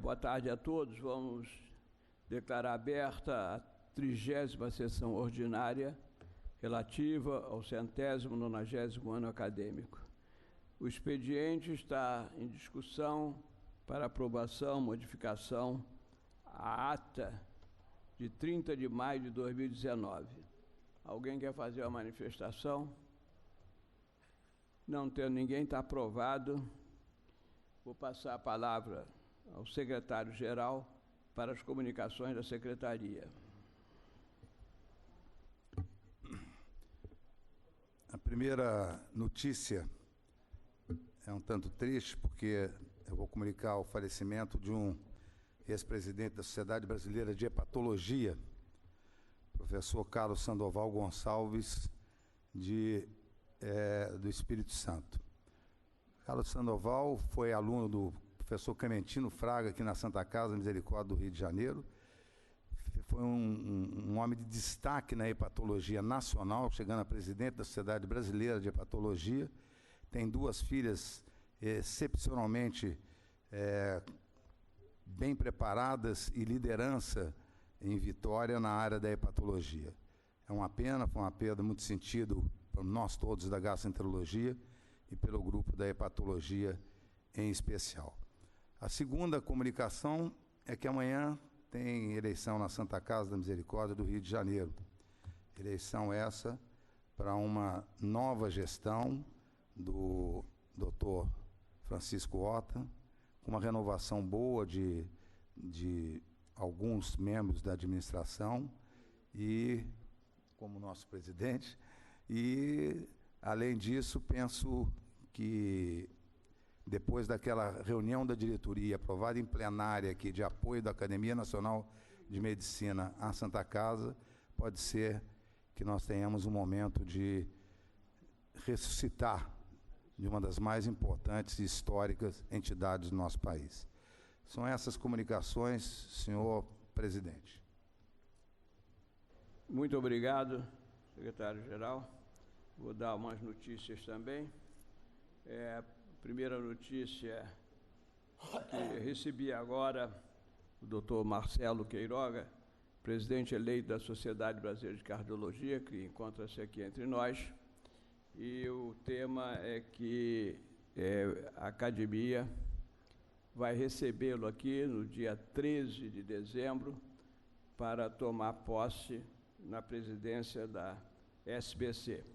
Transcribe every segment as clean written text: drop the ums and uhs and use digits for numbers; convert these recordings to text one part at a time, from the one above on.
Boa tarde a todos. Vamos declarar aberta a 30ª sessão ordinária relativa ao 190º ano acadêmico. O expediente está em discussão para aprovação, modificação à ata de 30 de maio de 2019. Alguém quer fazer uma manifestação? Não tendo ninguém, está aprovado. Vou passar a palavra ao secretário-geral para as comunicações da Secretaria. A primeira notícia é um tanto triste, porque eu vou comunicar o falecimento de um ex-presidente da Sociedade Brasileira de Hepatologia, professor Carlos Sandoval Gonçalves, do Espírito Santo. Carlos Sandoval foi aluno do professor Clementino Fraga, aqui na Santa Casa Misericórdia do Rio de Janeiro. Foi um homem de destaque na hepatologia nacional, chegando a presidente da Sociedade Brasileira de Hepatologia. Tem duas filhas excepcionalmente bem preparadas e liderança em Vitória na área da hepatologia. É uma pena, foi uma perda muito sentido para nós todos da gastroenterologia e pelo grupo da hepatologia em especial. A segunda comunicação é que amanhã tem eleição na Santa Casa da Misericórdia do Rio de Janeiro. Eleição essa para uma nova gestão do Dr. Francisco Horta, com uma renovação boa de alguns membros da administração e como nosso presidente. E, além disso, penso que depois daquela reunião da diretoria aprovada em plenária aqui de apoio da Academia Nacional de Medicina à Santa Casa, pode ser que nós tenhamos um momento de ressuscitar de uma das mais importantes e históricas entidades do nosso país. São essas comunicações, senhor presidente. Muito obrigado, secretário-geral. Vou dar umas notícias também. A primeira notícia que recebi agora, o doutor Marcelo Queiroga, presidente eleito da Sociedade Brasileira de Cardiologia, que encontra-se aqui entre nós, e o tema é que a academia vai recebê-lo aqui no dia 13 de dezembro para tomar posse na presidência da SBC.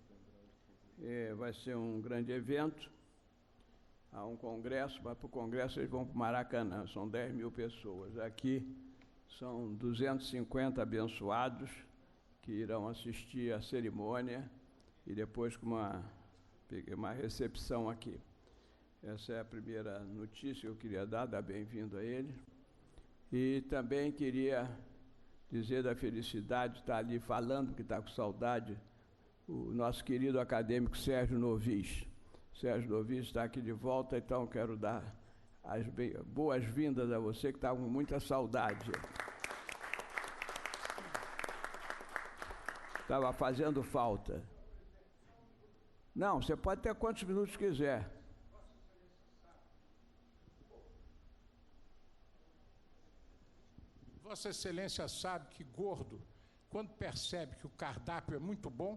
Vai ser um grande evento. Há um congresso, mas para o congresso eles vão para o Maracanã, são 10 mil pessoas. Aqui são 250 abençoados que irão assistir à cerimônia e depois com uma recepção aqui. Essa é a primeira notícia que eu queria dar bem-vindo a ele. E também queria dizer da felicidade de estar ali falando, que está com saudade, o nosso querido acadêmico Sérgio Novis. Sérgio Novis está aqui de volta, então quero dar as boas-vindas a você, que está com muita saudade. Estava fazendo falta. Não, você pode ter quantos minutos quiser. Vossa Excelência sabe que gordo, quando percebe que o cardápio é muito bom,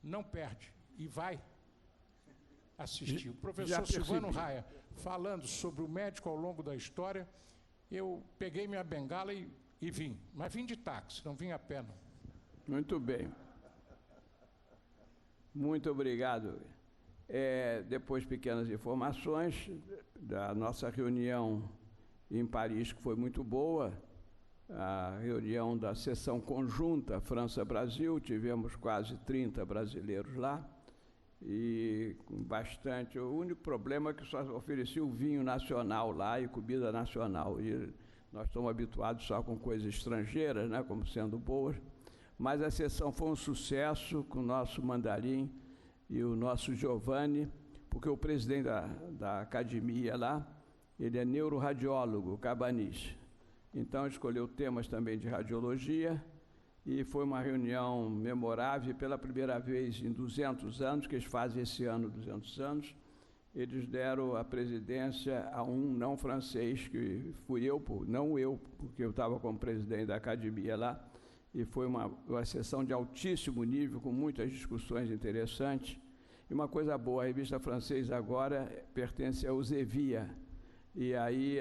não perde e vai assistir. O professor Silvano Raia, falando sobre o médico ao longo da história, eu peguei minha bengala e vim. Mas vim de táxi, não vim a pé, não. Muito bem. Muito obrigado. Depois, pequenas informações da nossa reunião em Paris, que foi muito boa. A reunião da sessão conjunta França-Brasil, tivemos quase 30 brasileiros lá. E com bastante. O único problema é que só oferecia o vinho nacional lá e comida nacional. E nós estamos habituados só com coisas estrangeiras, né, como sendo boas. Mas a sessão foi um sucesso com o nosso mandarim e o nosso Giovanni, porque o presidente da academia lá, ele é neuroradiólogo, Cabanis. Então escolheu temas também de radiologia. E foi uma reunião memorável, pela primeira vez em 200 anos, que eles fazem esse ano 200 anos, eles deram a presidência a um não francês, que fui eu, não eu, porque eu estava como presidente da academia lá, e foi uma sessão de altíssimo nível, com muitas discussões interessantes. E uma coisa boa, a revista francesa agora pertence ao Elsevier, e aí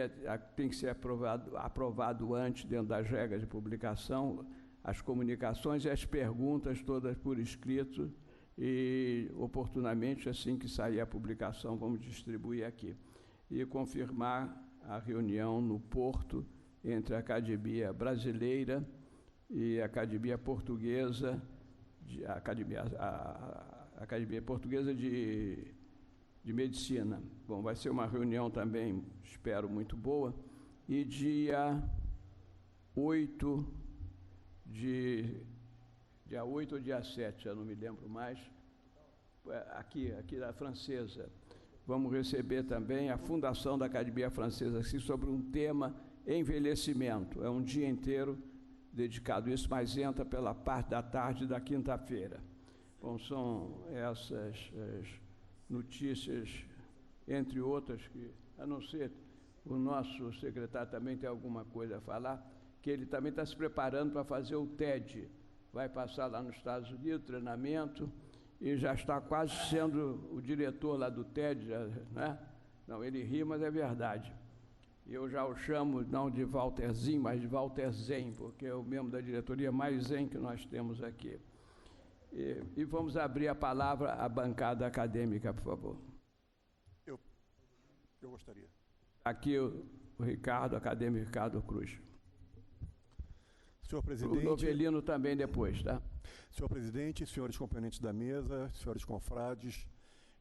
tem que ser aprovado antes, dentro das regras de publicação, as comunicações e as perguntas todas por escrito, e oportunamente, assim que sair a publicação, vamos distribuir aqui. E confirmar a reunião no Porto entre a Academia Brasileira e a Academia Portuguesa, a Academia Portuguesa de Medicina. Bom, vai ser uma reunião também, espero, muito boa. E dia 8 ou dia 7, eu não me lembro mais, aqui da Francesa. Vamos receber também a Fundação da Academia Francesa, assim, sobre um tema envelhecimento. É um dia inteiro dedicado a isso, mas entra pela parte da tarde da quinta-feira. Bom, são essas as notícias, entre outras, que, a não ser o nosso secretário também tem alguma coisa a falar, que ele também está se preparando para fazer o TED. Vai passar lá nos Estados Unidos, treinamento, e já está quase sendo o diretor lá do TED, né? Não, ele ri, mas é verdade. Eu já o chamo, não de Walterzinho, mas de Walter Zen, porque é o membro da diretoria mais zen que nós temos aqui. E vamos abrir a palavra à bancada acadêmica, por favor. Eu gostaria. Aqui o Ricardo, acadêmico Ricardo Cruz. Senhor presidente... O Novelino também depois, tá? Senhor presidente, senhores componentes da mesa, senhores confrades,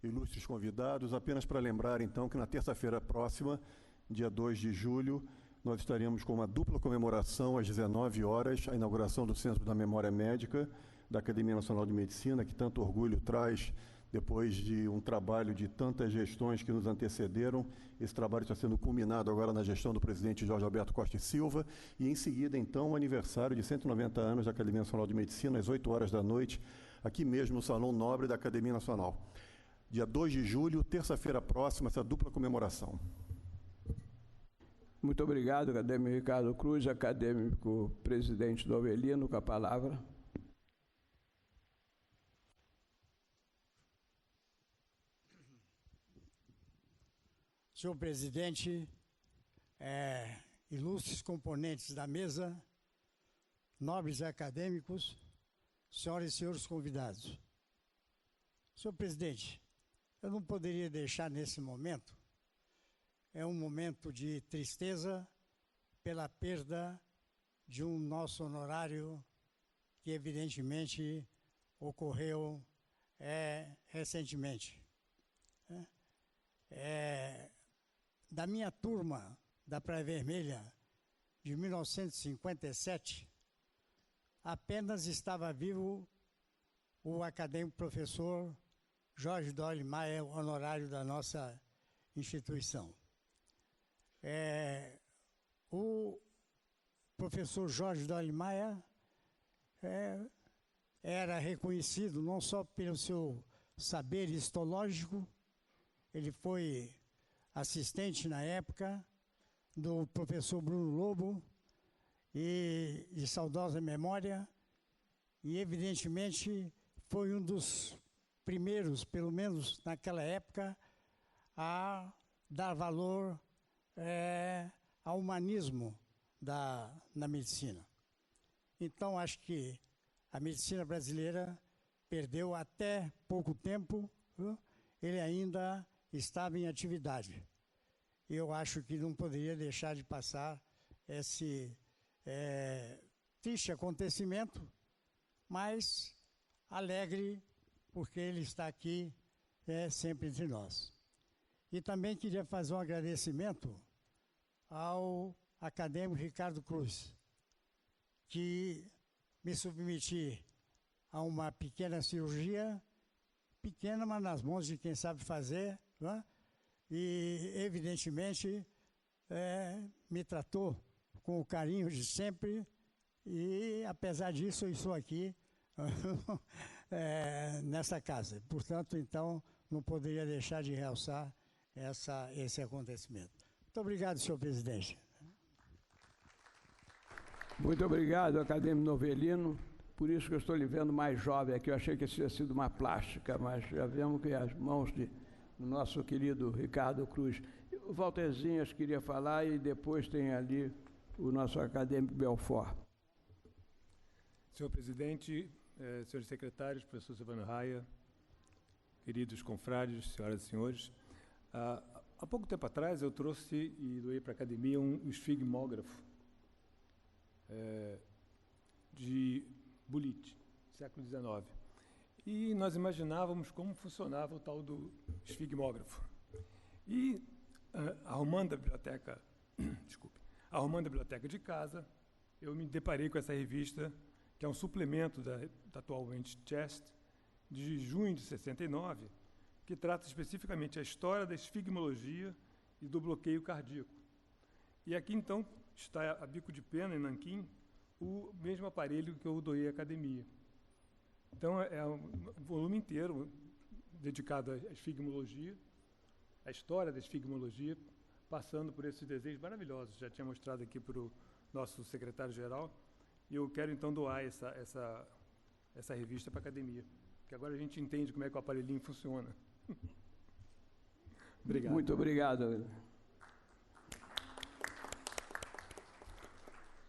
ilustres convidados, apenas para lembrar, então, que na terça-feira próxima, dia 2 de julho, nós estaremos com uma dupla comemoração às 19 horas, a inauguração do Centro da Memória Médica da Academia Nacional de Medicina, que tanto orgulho traz depois de um trabalho de tantas gestões que nos antecederam. Esse trabalho está sendo culminado agora na gestão do presidente Jorge Alberto Costa e Silva, e em seguida, então, o aniversário de 190 anos da Academia Nacional de Medicina, às 8 horas da noite, aqui mesmo no Salão Nobre da Academia Nacional. Dia 2 de julho, terça-feira próxima, essa dupla comemoração. Muito obrigado, acadêmico Ricardo Cruz, acadêmico presidente Novelino, com a palavra. Senhor presidente, ilustres componentes da mesa, nobres acadêmicos, senhoras e senhores convidados. Senhor presidente, eu não poderia deixar nesse momento, é um momento de tristeza pela perda de um nosso honorário que evidentemente ocorreu recentemente. Da minha turma da Praia Vermelha, de 1957, apenas estava vivo o acadêmico professor Jorge Doyle Maia, honorário da nossa instituição. O professor Jorge Doyle Maia era reconhecido não só pelo seu saber histológico, ele foi assistente na época do professor Bruno Lobo, e de saudosa memória, e evidentemente foi um dos primeiros, pelo menos naquela época, a dar valor ao humanismo da medicina. Então, acho que a medicina brasileira perdeu até pouco tempo, ele ainda estava em atividade. Eu acho que não poderia deixar de passar esse triste acontecimento, mas alegre, porque ele está aqui sempre entre nós. E também queria fazer um agradecimento ao acadêmico Ricardo Cruz, que me submeti a uma pequena cirurgia, pequena, mas nas mãos de quem sabe fazer, né? E, evidentemente, me tratou com o carinho de sempre, e, apesar disso, eu estou aqui nessa casa. Portanto, então, não poderia deixar de realçar esse acontecimento. Muito obrigado, senhor presidente. Muito obrigado, acadêmico Novelino. Por isso que eu estou lhe vendo mais jovem aqui. Eu achei que isso tinha sido uma plástica, mas já vemos que as mãos do nosso querido Ricardo Cruz. O Walterzinhas queria falar e depois tem ali o nosso acadêmico Belfort. Senhor presidente, senhores secretários, professor Silvano Raia, queridos confrades, senhoras e senhores, há pouco tempo atrás eu trouxe e doei para a academia um esfigmógrafo de Bullitt, século XIX. E nós imaginávamos como funcionava o tal do esfigmógrafo. E arrumando a biblioteca, arrumando a biblioteca de casa, eu me deparei com essa revista, que é um suplemento da atualmente Chest, de junho de 69, que trata especificamente a história da esfigmologia e do bloqueio cardíaco. E aqui, então, está a bico de pena, em nanquim, o mesmo aparelho que eu doei à academia. Então, é um volume inteiro dedicado à esfigmologia, à história da esfigmologia, passando por esses desenhos maravilhosos. Já tinha mostrado aqui para o nosso secretário-geral, e eu quero, então, doar essa revista para a academia, que agora a gente entende como é que o aparelhinho funciona. Obrigado. Muito obrigado.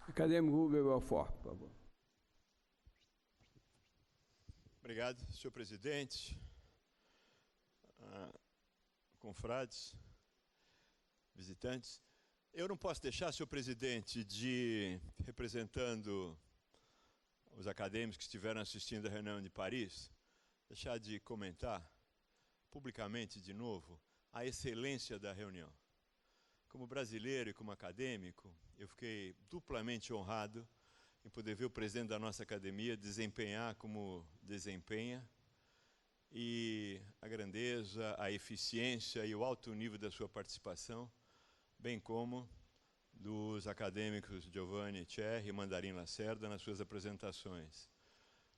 Acadêmico Rubem Belfort, por favor. Obrigado, senhor presidente, confrades, visitantes. Eu não posso deixar, senhor presidente, representando os acadêmicos que estiveram assistindo a reunião de Paris, deixar de comentar publicamente de novo a excelência da reunião. Como brasileiro e como acadêmico, eu fiquei duplamente honrado em poder ver o presidente da nossa academia desempenhar como desempenha, e a grandeza, a eficiência e o alto nível da sua participação, bem como dos acadêmicos Giovanni Cerri e Mandarim Lacerda nas suas apresentações.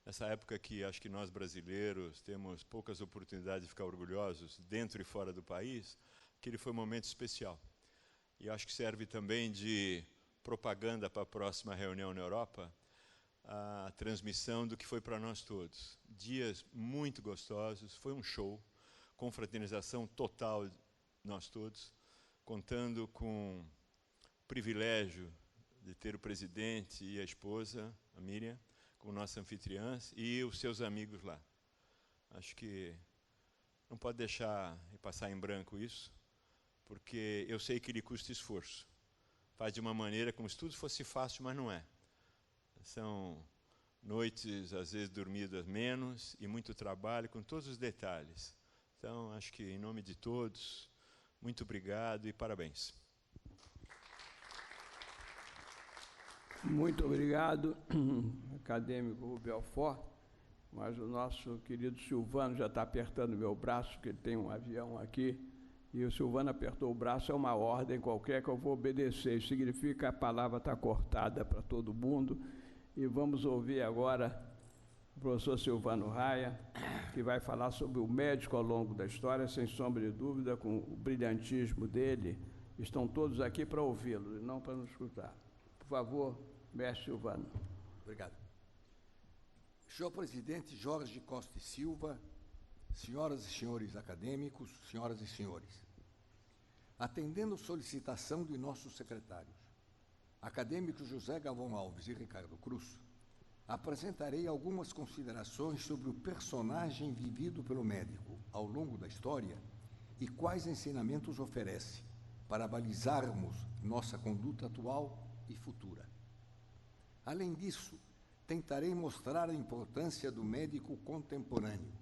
Nessa época que acho que nós brasileiros temos poucas oportunidades de ficar orgulhosos dentro e fora do país, aquele foi um momento especial. E acho que serve também de propaganda para a próxima reunião na Europa, a transmissão do que foi para nós todos. Dias muito gostosos, foi um show, confraternização total de nós todos, contando com o privilégio de ter o presidente e a esposa, a Miriam, como nossas anfitriãs, e os seus amigos lá. Acho que não pode deixar passar em branco isso, porque eu sei que lhe custa esforço. Faz de uma maneira como se tudo fosse fácil, mas não é. São noites, às vezes, dormidas menos, e muito trabalho, com todos os detalhes. Então, acho que, em nome de todos, muito obrigado e parabéns. Muito obrigado, acadêmico Rubem Belfort, mas o nosso querido Silvano já está apertando meu braço, porque ele tem um avião aqui, e o Silvano apertou o braço, é uma ordem qualquer que eu vou obedecer. Isso significa que a palavra está cortada para todo mundo. E vamos ouvir agora o professor Silvano Raia, que vai falar sobre o médico ao longo da história, sem sombra de dúvida, com o brilhantismo dele. Estão todos aqui para ouvi-lo, e não para nos escutar. Por favor, mestre Silvano. Obrigado. Senhor presidente Jorge Costa e Silva, senhoras e senhores acadêmicos, senhoras e senhores, atendendo solicitação de nossos secretários, acadêmicos José Galvão Alves e Ricardo Cruz, apresentarei algumas considerações sobre o personagem vivido pelo médico ao longo da história e quais ensinamentos oferece para balizarmos nossa conduta atual e futura. Além disso, tentarei mostrar a importância do médico contemporâneo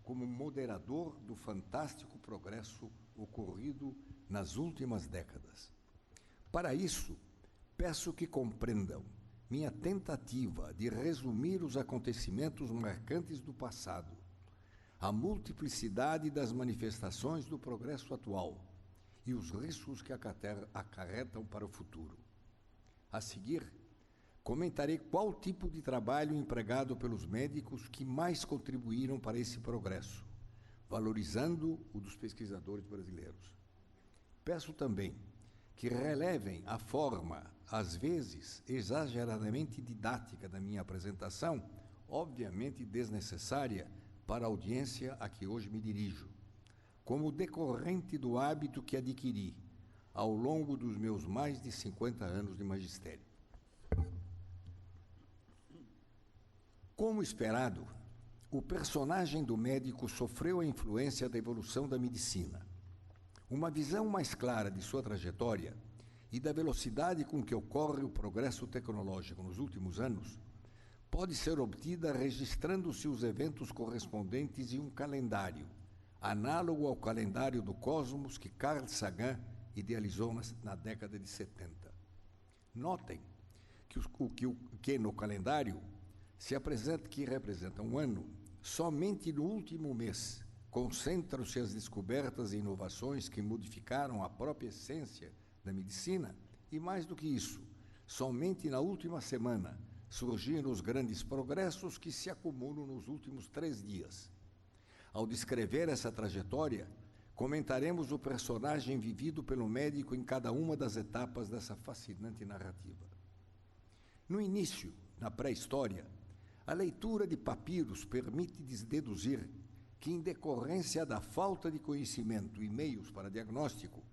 como moderador do fantástico progresso ocorrido nas últimas décadas. Para isso, peço que compreendam minha tentativa de resumir os acontecimentos marcantes do passado, a multiplicidade das manifestações do progresso atual e os riscos que acarretam para o futuro. A seguir, comentarei qual tipo de trabalho empregado pelos médicos que mais contribuíram para esse progresso, valorizando o dos pesquisadores brasileiros. Peço também que relevem a forma, às vezes exageradamente didática da minha apresentação, obviamente desnecessária para a audiência a que hoje me dirijo, como decorrente do hábito que adquiri ao longo dos meus mais de 50 anos de magistério. Como esperado, o personagem do médico sofreu a influência da evolução da medicina. Uma visão mais clara de sua trajetória e da velocidade com que ocorre o progresso tecnológico nos últimos anos pode ser obtida registrando-se os eventos correspondentes em um calendário, análogo ao calendário do cosmos que Carl Sagan idealizou na década de 70. Notem que no calendário que representa um ano, somente no último mês concentram-se as descobertas e inovações que modificaram a própria essência da medicina, e mais do que isso, somente na última semana surgiram os grandes progressos que se acumulam nos últimos 3 dias. Ao descrever essa trajetória, comentaremos o personagem vivido pelo médico em cada uma das etapas dessa fascinante narrativa. No início, na pré-história, a leitura de papiros permite deduzir que, em decorrência da falta de conhecimento e meios para diagnóstico,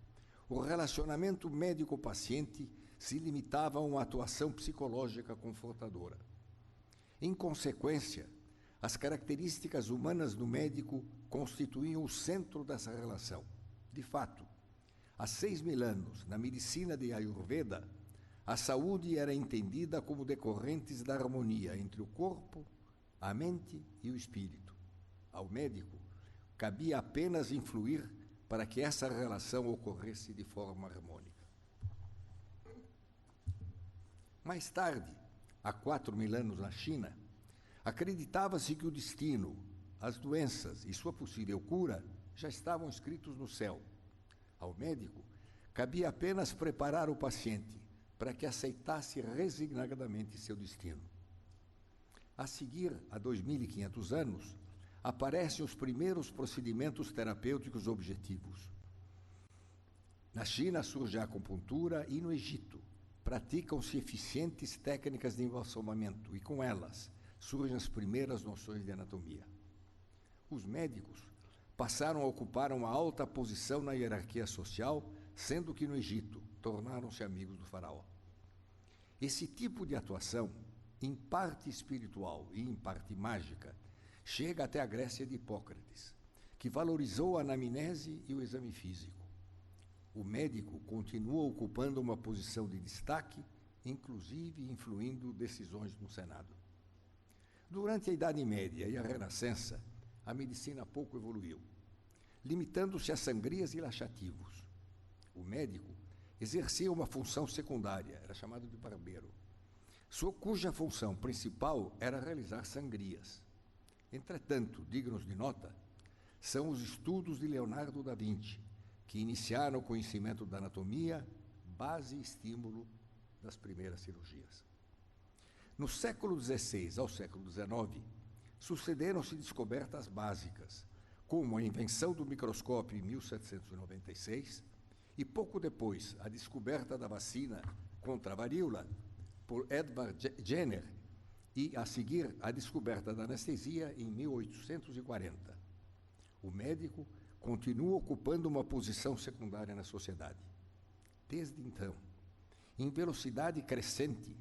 o relacionamento médico-paciente se limitava a uma atuação psicológica confortadora. Em consequência, as características humanas do médico constituíam o centro dessa relação. De fato, há 6.000 anos, na medicina de Ayurveda, a saúde era entendida como decorrentes da harmonia entre o corpo, a mente e o espírito. Ao médico, cabia apenas influir para que essa relação ocorresse de forma harmônica. Mais tarde, há 4.000 anos na China, acreditava-se que o destino, as doenças e sua possível cura já estavam escritos no céu. Ao médico, cabia apenas preparar o paciente para que aceitasse resignadamente seu destino. A seguir, há 2.500 anos, aparecem os primeiros procedimentos terapêuticos objetivos. Na China surge a acupuntura e no Egito praticam-se eficientes técnicas de embalsamamento e, com elas, surgem as primeiras noções de anatomia. Os médicos passaram a ocupar uma alta posição na hierarquia social, sendo que no Egito tornaram-se amigos do faraó. Esse tipo de atuação, em parte espiritual e em parte mágica, chega até a Grécia de Hipócrates, que valorizou a anamnese e o exame físico. O médico continua ocupando uma posição de destaque, inclusive influindo decisões no Senado. Durante a Idade Média e a Renascença, a medicina pouco evoluiu, limitando-se a sangrias e laxativos. O médico exercia uma função secundária, era chamado de barbeiro, cuja função principal era realizar sangrias. Entretanto, dignos de nota, são os estudos de Leonardo da Vinci, que iniciaram o conhecimento da anatomia, base e estímulo das primeiras cirurgias. No século XVI ao século XIX, sucederam-se descobertas básicas, como a invenção do microscópio em 1796 e, pouco depois, a descoberta da vacina contra a varíola por Edward Jenner e, a seguir, a descoberta da anestesia em 1840. O médico continua ocupando uma posição secundária na sociedade. Desde então, em velocidade crescente,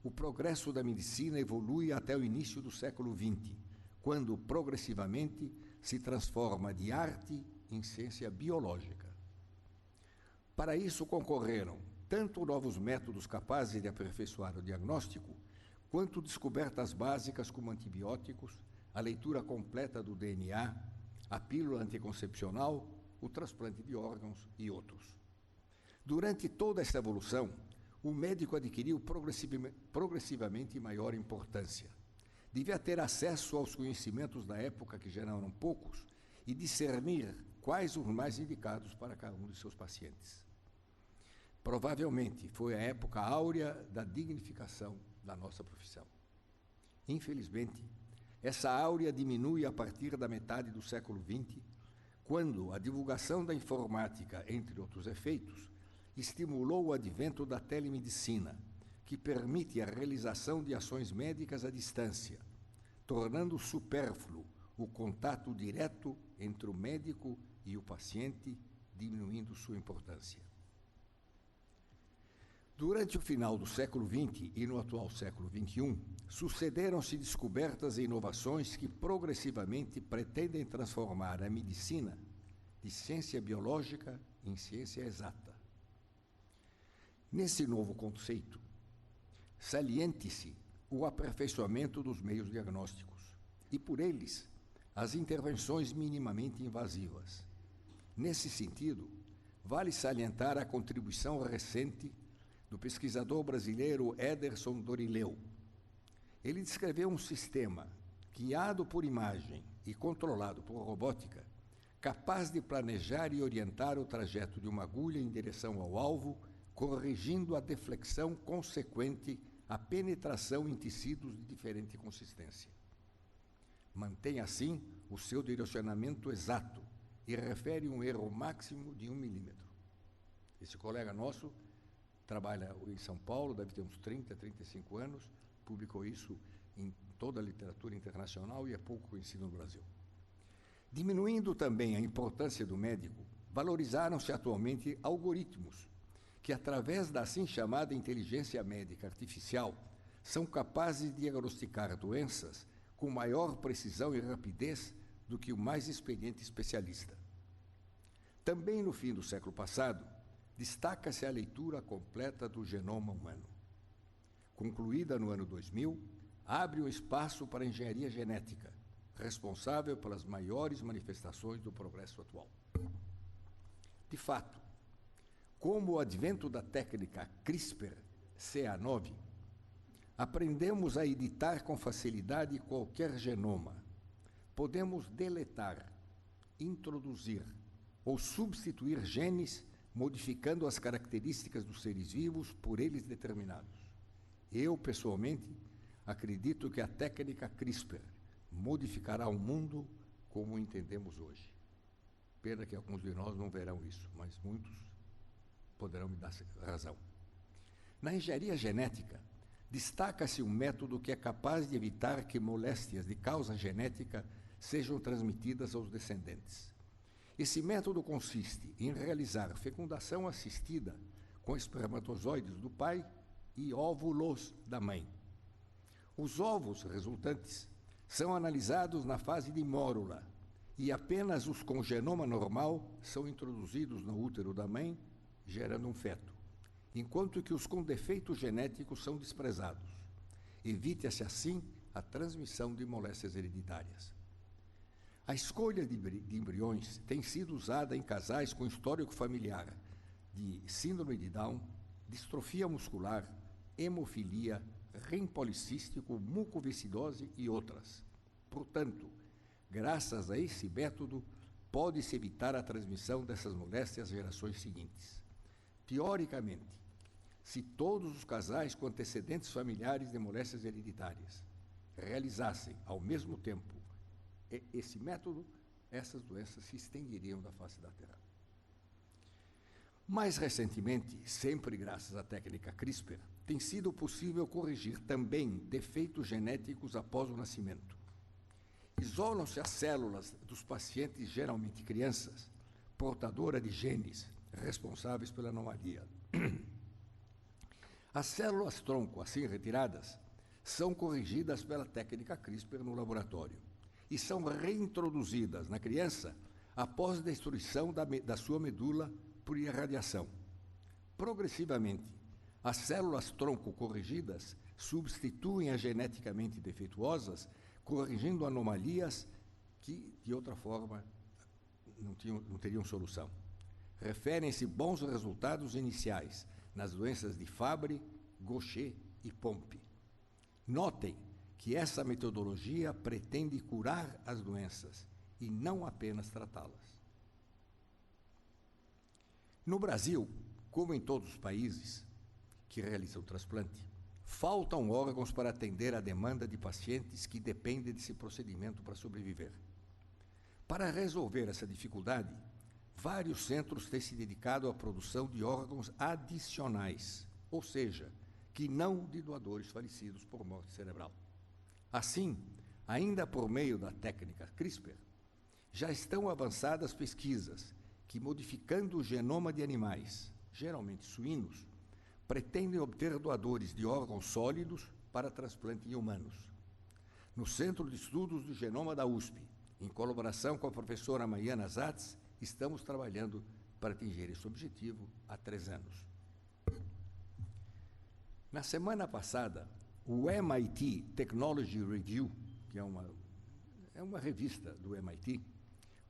o progresso da medicina evolui até o início do século XX, quando, progressivamente, se transforma de arte em ciência biológica. Para isso concorreram tanto novos métodos capazes de aperfeiçoar o diagnóstico, quanto descobertas básicas como antibióticos, a leitura completa do DNA, a pílula anticoncepcional, o transplante de órgãos e outros. Durante toda essa evolução, o médico adquiriu progressivamente maior importância. Devia ter acesso aos conhecimentos da época, que já eram poucos, e discernir quais os mais indicados para cada um de seus pacientes. Provavelmente foi a época áurea da dignificação da nossa profissão. Infelizmente, essa áurea diminui a partir da metade do século XX, quando a divulgação da informática, entre outros efeitos, estimulou o advento da telemedicina, que permite a realização de ações médicas à distância, tornando supérfluo o contato direto entre o médico e o paciente, diminuindo sua importância. Durante o final do século XX e no atual século XXI, sucederam-se descobertas e inovações que progressivamente pretendem transformar a medicina de ciência biológica em ciência exata. Nesse novo conceito, saliente-se o aperfeiçoamento dos meios diagnósticos e, por eles, as intervenções minimamente invasivas. Nesse sentido, vale salientar a contribuição recente do pesquisador brasileiro Ederson Dorileu. Ele descreveu um sistema guiado por imagem e controlado por robótica, capaz de planejar e orientar o trajeto de uma agulha em direção ao alvo, corrigindo a deflexão consequente à penetração em tecidos de diferente consistência. Mantém, assim, o seu direcionamento exato e refere um erro máximo de 1 milímetro. Esse colega nosso trabalha em São Paulo, deve ter uns 30, 35 anos, publicou isso em toda a literatura internacional e é pouco conhecido no Brasil. Diminuindo também a importância do médico, valorizaram-se atualmente algoritmos que, através da assim chamada inteligência médica artificial, são capazes de diagnosticar doenças com maior precisão e rapidez do que o mais experiente especialista. Também no fim do século passado, destaca-se a leitura completa do genoma humano. Concluída no ano 2000, abre um espaço para a engenharia genética, responsável pelas maiores manifestações do progresso atual. De fato, como o advento da técnica CRISPR-Cas9, aprendemos a editar com facilidade qualquer genoma. Podemos deletar, introduzir ou substituir genes, modificando as características dos seres vivos por eles determinados. Eu, pessoalmente, acredito que a técnica CRISPR modificará o mundo como o entendemos hoje. Pena que alguns de nós não verão isso, mas muitos poderão me dar razão. Na engenharia genética, destaca-se um método que é capaz de evitar que moléstias de causa genética sejam transmitidas aos descendentes. Esse método consiste em realizar fecundação assistida com espermatozoides do pai e óvulos da mãe. Os ovos resultantes são analisados na fase de mórula e apenas os com genoma normal são introduzidos no útero da mãe, gerando um feto, enquanto que os com defeitos genéticos são desprezados. Evite-se assim a transmissão de moléstias hereditárias. A escolha de embriões tem sido usada em casais com histórico familiar de síndrome de Down, distrofia muscular, hemofilia, rim policístico, mucoviscidose e outras. Portanto, graças a esse método, pode-se evitar a transmissão dessas moléstias às gerações seguintes. Teoricamente, se todos os casais com antecedentes familiares de moléstias hereditárias realizassem, ao mesmo tempo, esse método, essas doenças se estenderiam da face da Terra. Mais recentemente, sempre graças à técnica CRISPR, tem sido possível corrigir também defeitos genéticos após o nascimento. Isolam-se as células dos pacientes, geralmente crianças, portadoras de genes responsáveis pela anomalia. As células-tronco, assim retiradas, são corrigidas pela técnica CRISPR no laboratório e são reintroduzidas na criança após a destruição da sua medula por irradiação. Progressivamente, as células-tronco corrigidas substituem as geneticamente defeituosas, corrigindo anomalias que, de outra forma, não teriam solução. Referem-se bons resultados iniciais nas doenças de Fabry, Gaucher e Pompe. Notem que essa metodologia pretende curar as doenças e não apenas tratá-las. No Brasil, como em todos os países que realizam o transplante, faltam órgãos para atender a demanda de pacientes que dependem desse procedimento para sobreviver. Para resolver essa dificuldade, vários centros têm se dedicado à produção de órgãos adicionais, ou seja, que não de doadores falecidos por morte cerebral. Assim, ainda por meio da técnica CRISPR, já estão avançadas pesquisas que, modificando o genoma de animais, geralmente suínos, pretendem obter doadores de órgãos sólidos para transplante em humanos. No Centro de Estudos do Genoma da USP, em colaboração com a professora Maiana Zatz, estamos trabalhando para atingir esse objetivo há 3 anos. Na semana passada, o MIT Technology Review, que é uma revista do MIT,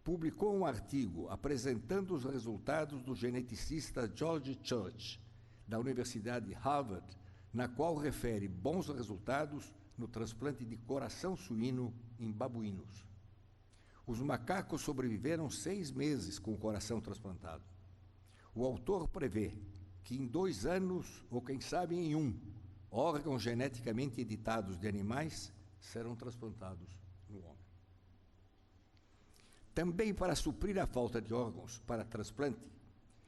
publicou um artigo apresentando os resultados do geneticista George Church, da Universidade de Harvard, na qual refere bons resultados no transplante de coração suíno em babuínos. Os macacos sobreviveram 6 meses com o coração transplantado. O autor prevê que em 2 anos, ou quem sabe em 1, órgãos geneticamente editados de animais serão transplantados no homem. Também para suprir a falta de órgãos para transplante,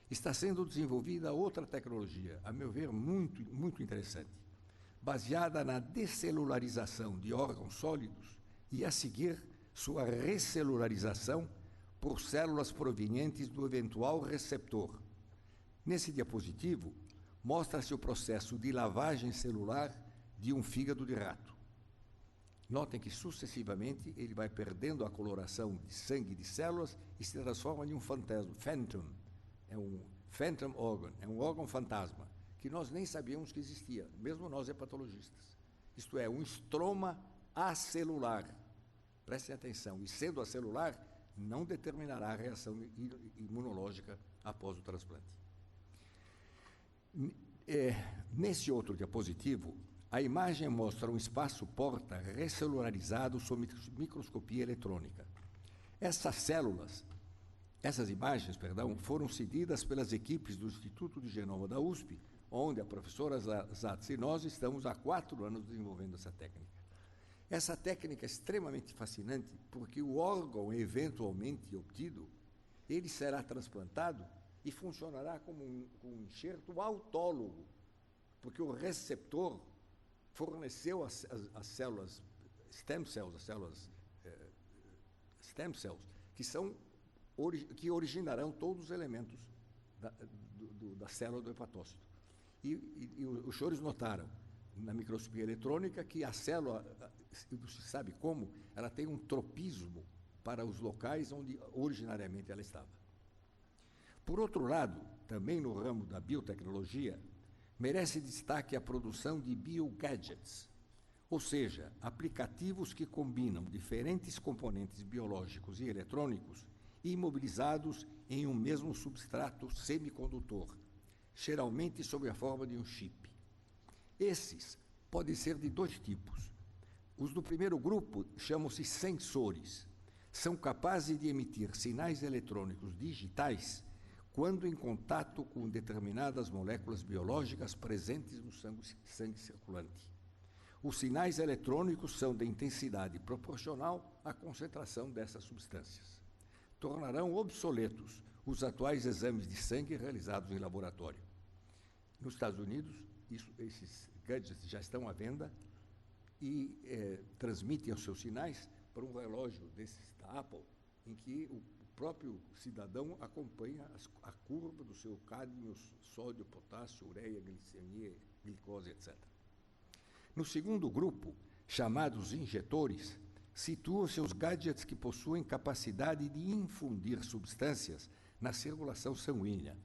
está sendo desenvolvida outra tecnologia, a meu ver, muito interessante, baseada na descelularização de órgãos sólidos e, a seguir, sua recelularização por células provenientes do eventual receptor. Nesse diapositivo, mostra-se o processo de lavagem celular de um fígado de rato. Notem que, sucessivamente, ele vai perdendo a coloração de sangue de células e se transforma em um phantom. É um phantom organ, é um órgão fantasma, que nós nem sabíamos que existia, mesmo nós hepatologistas. Isto é, um estroma acelular. Prestem atenção, e sendo acelular, não determinará a reação imunológica após o transplante. Nesse outro diapositivo, a imagem mostra um espaço porta recelularizado sob microscopia eletrônica. Essas imagens, foram cedidas pelas equipes do Instituto de Genoma da USP, onde a professora Zatz e nós estamos há 4 anos desenvolvendo essa técnica. Essa técnica é extremamente fascinante porque o órgão eventualmente obtido, ele será transplantado e funcionará como um enxerto autólogo, porque o receptor forneceu as células stem cells, que originarão todos os elementos da célula do hepatócito. E os senhores notaram na microscopia eletrônica que a célula, você sabe como, ela tem um tropismo para os locais onde originariamente ela estava. Por outro lado, também no ramo da biotecnologia, merece destaque a produção de biogadgets, ou seja, aplicativos que combinam diferentes componentes biológicos e eletrônicos imobilizados em um mesmo substrato semicondutor, geralmente sob a forma de um chip. Esses podem ser de 2 tipos. Os do primeiro grupo chamam-se sensores. São capazes de emitir sinais eletrônicos digitais quando em contato com determinadas moléculas biológicas presentes no sangue circulante. Os sinais eletrônicos são de intensidade proporcional à concentração dessas substâncias. Tornarão obsoletos os atuais exames de sangue realizados em laboratório. Nos Estados Unidos, esses gadgets já estão à venda e transmitem os seus sinais para um relógio desses da Apple, em que o próprio cidadão acompanha a curva do seu cádmio, sódio, potássio, ureia, glicemia, glicose, etc. No segundo grupo, chamados injetores, situam-se os gadgets que possuem capacidade de infundir substâncias na circulação sanguínea,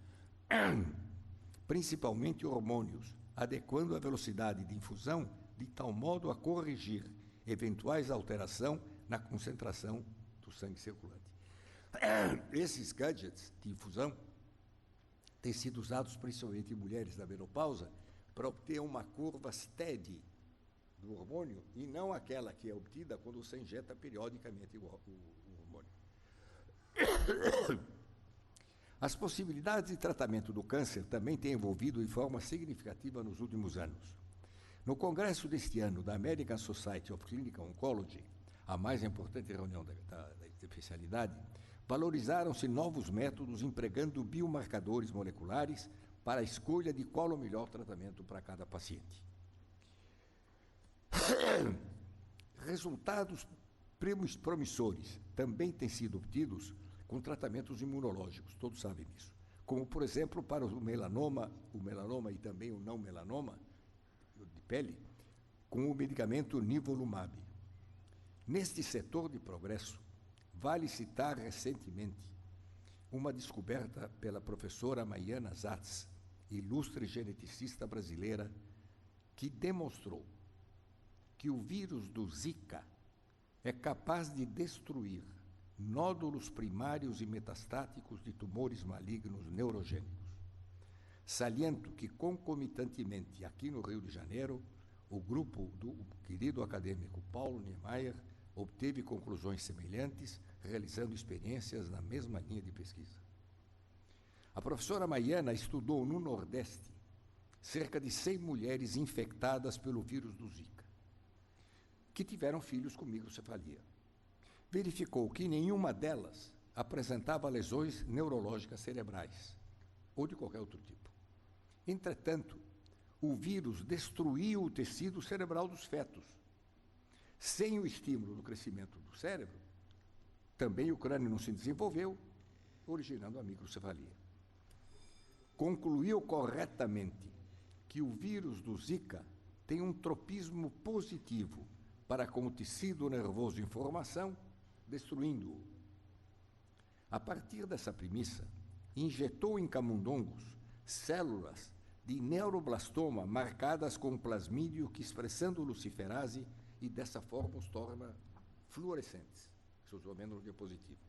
principalmente hormônios, adequando a velocidade de infusão de tal modo a corrigir eventuais alterações na concentração do sangue circulante. Esses gadgets de infusão têm sido usados principalmente em mulheres da menopausa para obter uma curva steady do hormônio e não aquela que é obtida quando se injeta periodicamente o hormônio. As possibilidades de tratamento do câncer também têm evoluído de forma significativa nos últimos anos. No congresso deste ano da American Society of Clinical Oncology, a mais importante reunião da especialidade, valorizaram-se novos métodos empregando biomarcadores moleculares para a escolha de qual o melhor tratamento para cada paciente. Resultados promissores também têm sido obtidos com tratamentos imunológicos, todos sabem disso, como, por exemplo, para o melanoma e também o não melanoma de pele, com o medicamento nivolumab. Neste setor de progresso, vale citar recentemente uma descoberta pela professora Maiana Zatz, ilustre geneticista brasileira, que demonstrou que o vírus do Zika é capaz de destruir nódulos primários e metastáticos de tumores malignos neurogênicos. Saliento que, concomitantemente, aqui no Rio de Janeiro, o grupo do querido acadêmico Paulo Niemeyer obteve conclusões semelhantes, realizando experiências na mesma linha de pesquisa. A professora Maiana estudou no Nordeste cerca de 100 mulheres infectadas pelo vírus do Zika, que tiveram filhos com microcefalia. Verificou que nenhuma delas apresentava lesões neurológicas cerebrais ou de qualquer outro tipo. Entretanto, o vírus destruiu o tecido cerebral dos fetos. Sem o estímulo do crescimento do cérebro, também o crânio não se desenvolveu, originando a microcefalia. Concluiu corretamente que o vírus do Zika tem um tropismo positivo para com o tecido nervoso em formação, destruindo-o. A partir dessa premissa, injetou em camundongos células de neuroblastoma marcadas com plasmídio que, expressando luciferase, e dessa forma os torna fluorescentes. Estou vendo no diapositivo.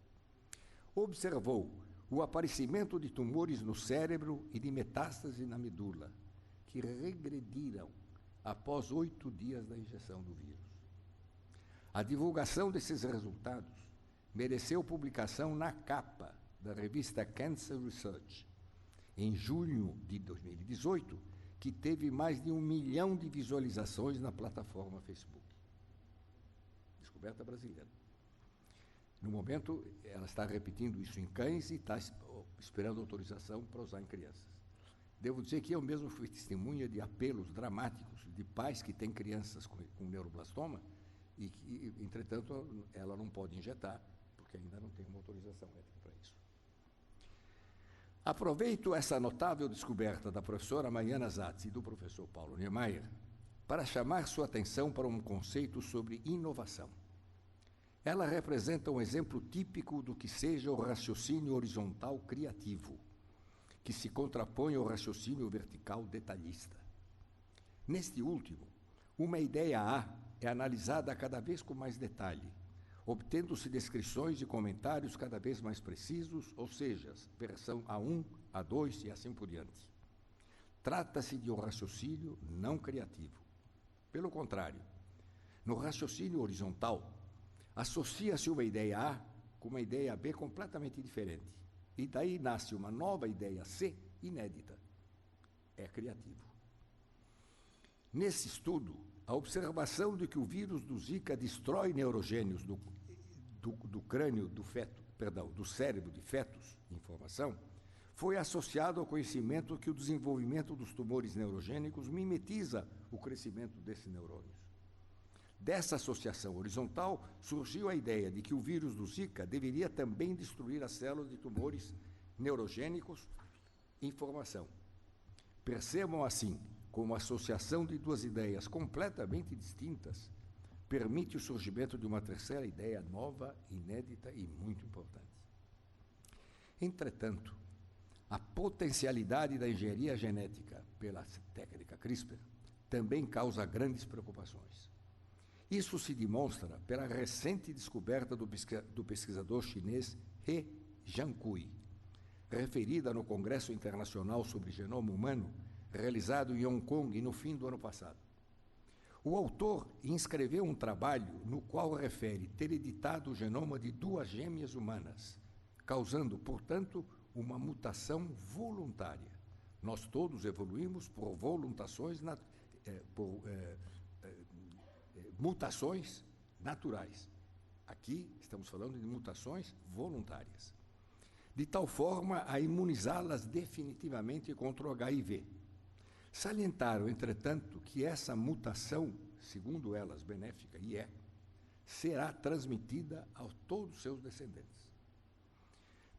Observou o aparecimento de tumores no cérebro e de metástase na medula, que regrediram após 8 dias da injeção do vírus. A divulgação desses resultados mereceu publicação na capa da revista Cancer Research, em junho de 2018, que teve mais de 1 milhão de visualizações na plataforma Facebook. Descoberta brasileira. No momento, ela está repetindo isso em cães e está esperando autorização para usar em crianças. Devo dizer que eu mesmo fui testemunha de apelos dramáticos de pais que têm crianças com neuroblastoma e que, entretanto, ela não pode injetar, porque ainda não tem uma autorização ética para isso. Aproveito essa notável descoberta da professora Maiana Zatz e do professor Paulo Niemeyer para chamar sua atenção para um conceito sobre inovação. Ela representa um exemplo típico do que seja o raciocínio horizontal criativo, que se contrapõe ao raciocínio vertical detalhista. Neste último, uma ideia A é analisada cada vez com mais detalhe, obtendo-se descrições e comentários cada vez mais precisos, ou seja, versão A1, A2 e assim por diante. Trata-se de um raciocínio não criativo. Pelo contrário, no raciocínio horizontal, associa-se uma ideia A com uma ideia B completamente diferente, e daí nasce uma nova ideia C inédita. É criativo. Nesse estudo, a observação de que o vírus do Zika destrói neurogênios do crânio do feto, do cérebro de fetos em formação, foi associado ao conhecimento que o desenvolvimento dos tumores neurogênicos mimetiza o crescimento desses neurônios. Dessa associação horizontal, surgiu a ideia de que o vírus do Zika deveria também destruir as células de tumores neurogênicos em formação. Percebam assim como a associação de duas ideias completamente distintas permite o surgimento de uma terceira ideia nova, inédita e muito importante. Entretanto, a potencialidade da engenharia genética pela técnica CRISPR também causa grandes preocupações. Isso se demonstra pela recente descoberta do pesquisador chinês He Jiankui, referida no Congresso Internacional sobre Genoma Humano, realizado em Hong Kong no fim do ano passado. O autor inscreveu um trabalho no qual refere ter editado o genoma de 2 gêmeas humanas, causando, portanto, uma mutação voluntária. Nós todos evoluímos por mutações naturais. Aqui estamos falando de mutações voluntárias. De tal forma a imunizá-las definitivamente contra o HIV. Salientaram, entretanto, que essa mutação, segundo elas benéfica, e será transmitida a todos os seus descendentes.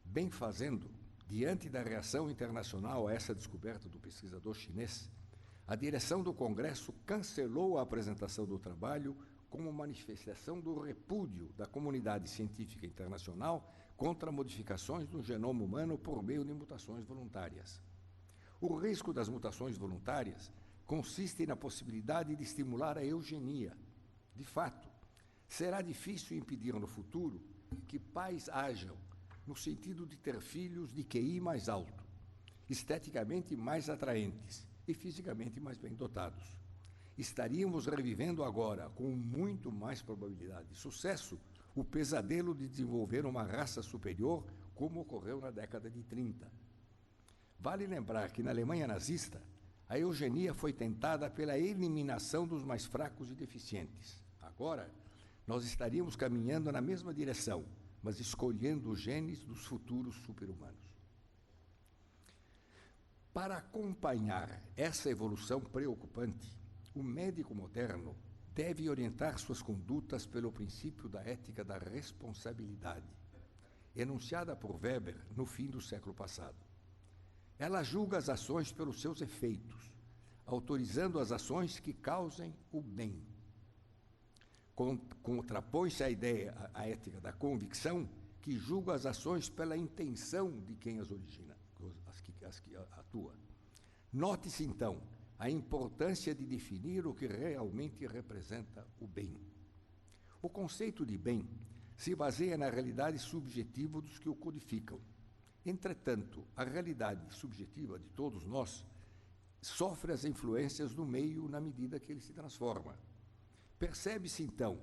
Bem fazendo, diante da reação internacional a essa descoberta do pesquisador chinês, a direção do Congresso cancelou a apresentação do trabalho como manifestação do repúdio da comunidade científica internacional contra modificações do genoma humano por meio de mutações voluntárias. O risco das mutações voluntárias consiste na possibilidade de estimular a eugenia. De fato, será difícil impedir no futuro que pais hajam no sentido de ter filhos de QI mais alto, esteticamente mais atraentes e fisicamente mais bem dotados. Estaríamos revivendo agora, com muito mais probabilidade de sucesso, o pesadelo de desenvolver uma raça superior, como ocorreu na década de 30. Vale lembrar que na Alemanha nazista, a eugenia foi tentada pela eliminação dos mais fracos e deficientes. Agora, nós estaríamos caminhando na mesma direção, mas escolhendo os genes dos futuros super-humanos. Para acompanhar essa evolução preocupante, o médico moderno deve orientar suas condutas pelo princípio da ética da responsabilidade, enunciada por Weber no fim do século passado. Ela julga as ações pelos seus efeitos, autorizando as ações que causem o bem. Contrapõe-se a ideia, a ética da convicção, que julga as ações pela intenção de quem as origina, as que atua. Note-se, então, a importância de definir o que realmente representa o bem. O conceito de bem se baseia na realidade subjetiva dos que o codificam. Entretanto, a realidade subjetiva de todos nós sofre as influências do meio na medida que ele se transforma. Percebe-se, então,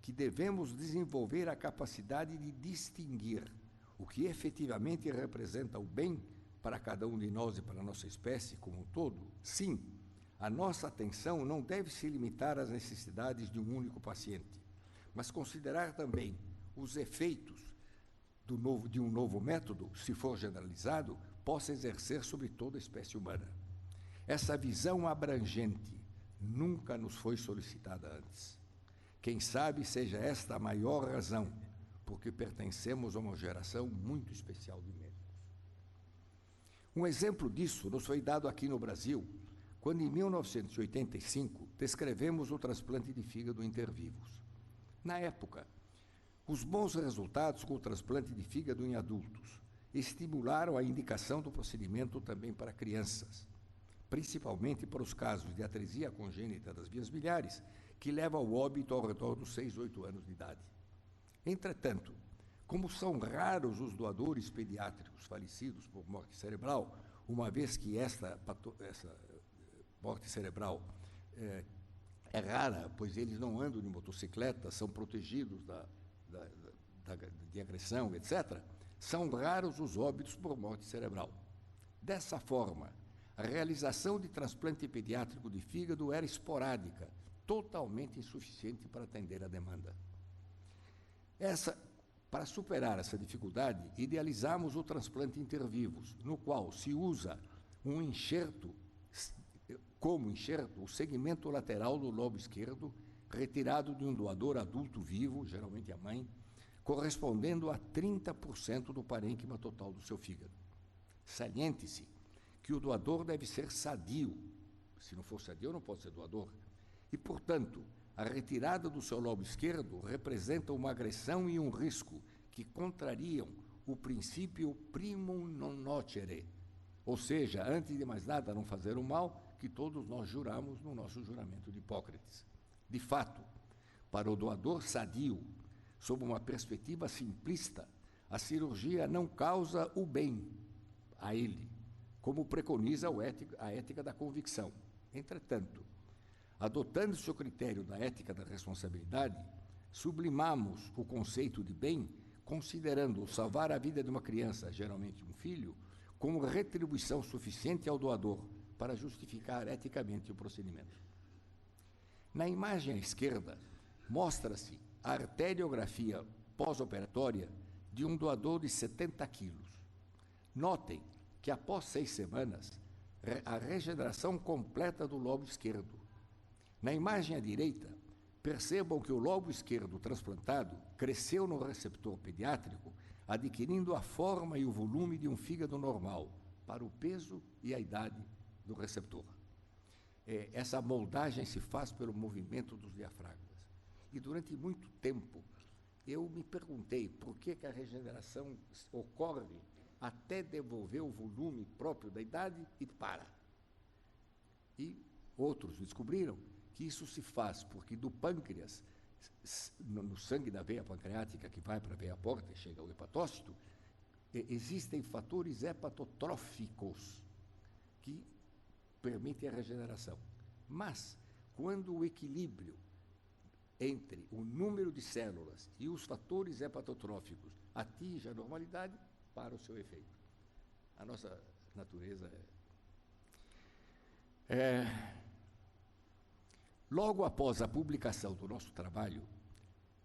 que devemos desenvolver a capacidade de distinguir o que efetivamente representa o bem para cada um de nós e para a nossa espécie como um todo. Sim, a nossa atenção não deve se limitar às necessidades de um único paciente, mas considerar também os efeitos de um novo método, se for generalizado, possa exercer sobre toda a espécie humana. Essa visão abrangente nunca nos foi solicitada antes. Quem sabe seja esta a maior razão, porque pertencemos a uma geração muito especial de médicos. Um exemplo disso nos foi dado aqui no Brasil, quando em 1985 descrevemos o transplante de fígado intervivos. Na época, os bons resultados com o transplante de fígado em adultos estimularam a indicação do procedimento também para crianças, principalmente para os casos de atresia congênita das vias biliares, que leva ao óbito ao redor dos 6, 8 anos de idade. Entretanto, como são raros os doadores pediátricos falecidos por morte cerebral, uma vez que essa morte cerebral é rara, pois eles não andam de motocicleta, são protegidos de agressão, etc., são raros os óbitos por morte cerebral. Dessa forma, a realização de transplante pediátrico de fígado era esporádica, totalmente insuficiente para atender a demanda. Para superar essa dificuldade, idealizamos o transplante intervivos, no qual se usa como enxerto o segmento lateral do lobo esquerdo, retirado de um doador adulto vivo, geralmente a mãe, correspondendo a 30% do parênquima total do seu fígado. Saliente-se que o doador deve ser sadio. Se não for sadio, não pode ser doador. E, portanto, a retirada do seu lobo esquerdo representa uma agressão e um risco que contrariam o princípio primum non nocere, ou seja, antes de mais nada, não fazer o mal, que todos nós juramos no nosso juramento de Hipócrates. De fato, para o doador sadio, sob uma perspectiva simplista, a cirurgia não causa o bem a ele, como preconiza a ética da convicção. Entretanto, adotando-se o critério da ética da responsabilidade, sublimamos o conceito de bem, considerando salvar a vida de uma criança, geralmente um filho, como retribuição suficiente ao doador para justificar eticamente o procedimento. Na imagem à esquerda, mostra-se a arteriografia pós-operatória de um doador de 70 quilos. Notem que após 6 semanas, a regeneração completa do lobo esquerdo. Na imagem à direita, percebam que o lobo esquerdo transplantado cresceu no receptor pediátrico, adquirindo a forma e o volume de um fígado normal, para o peso e a idade do receptor. Essa moldagem se faz pelo movimento dos diafragmas. E durante muito tempo, eu me perguntei por que a regeneração ocorre até devolver o volume próprio da idade e para. E outros descobriram que isso se faz porque do pâncreas, no sangue da veia pancreática que vai para a veia porta e chega ao hepatócito, existem fatores hepatotróficos que permitem a regeneração. Mas, quando o equilíbrio entre o número de células e os fatores hepatotróficos atinge a normalidade, para o seu efeito. A nossa natureza Logo após a publicação do nosso trabalho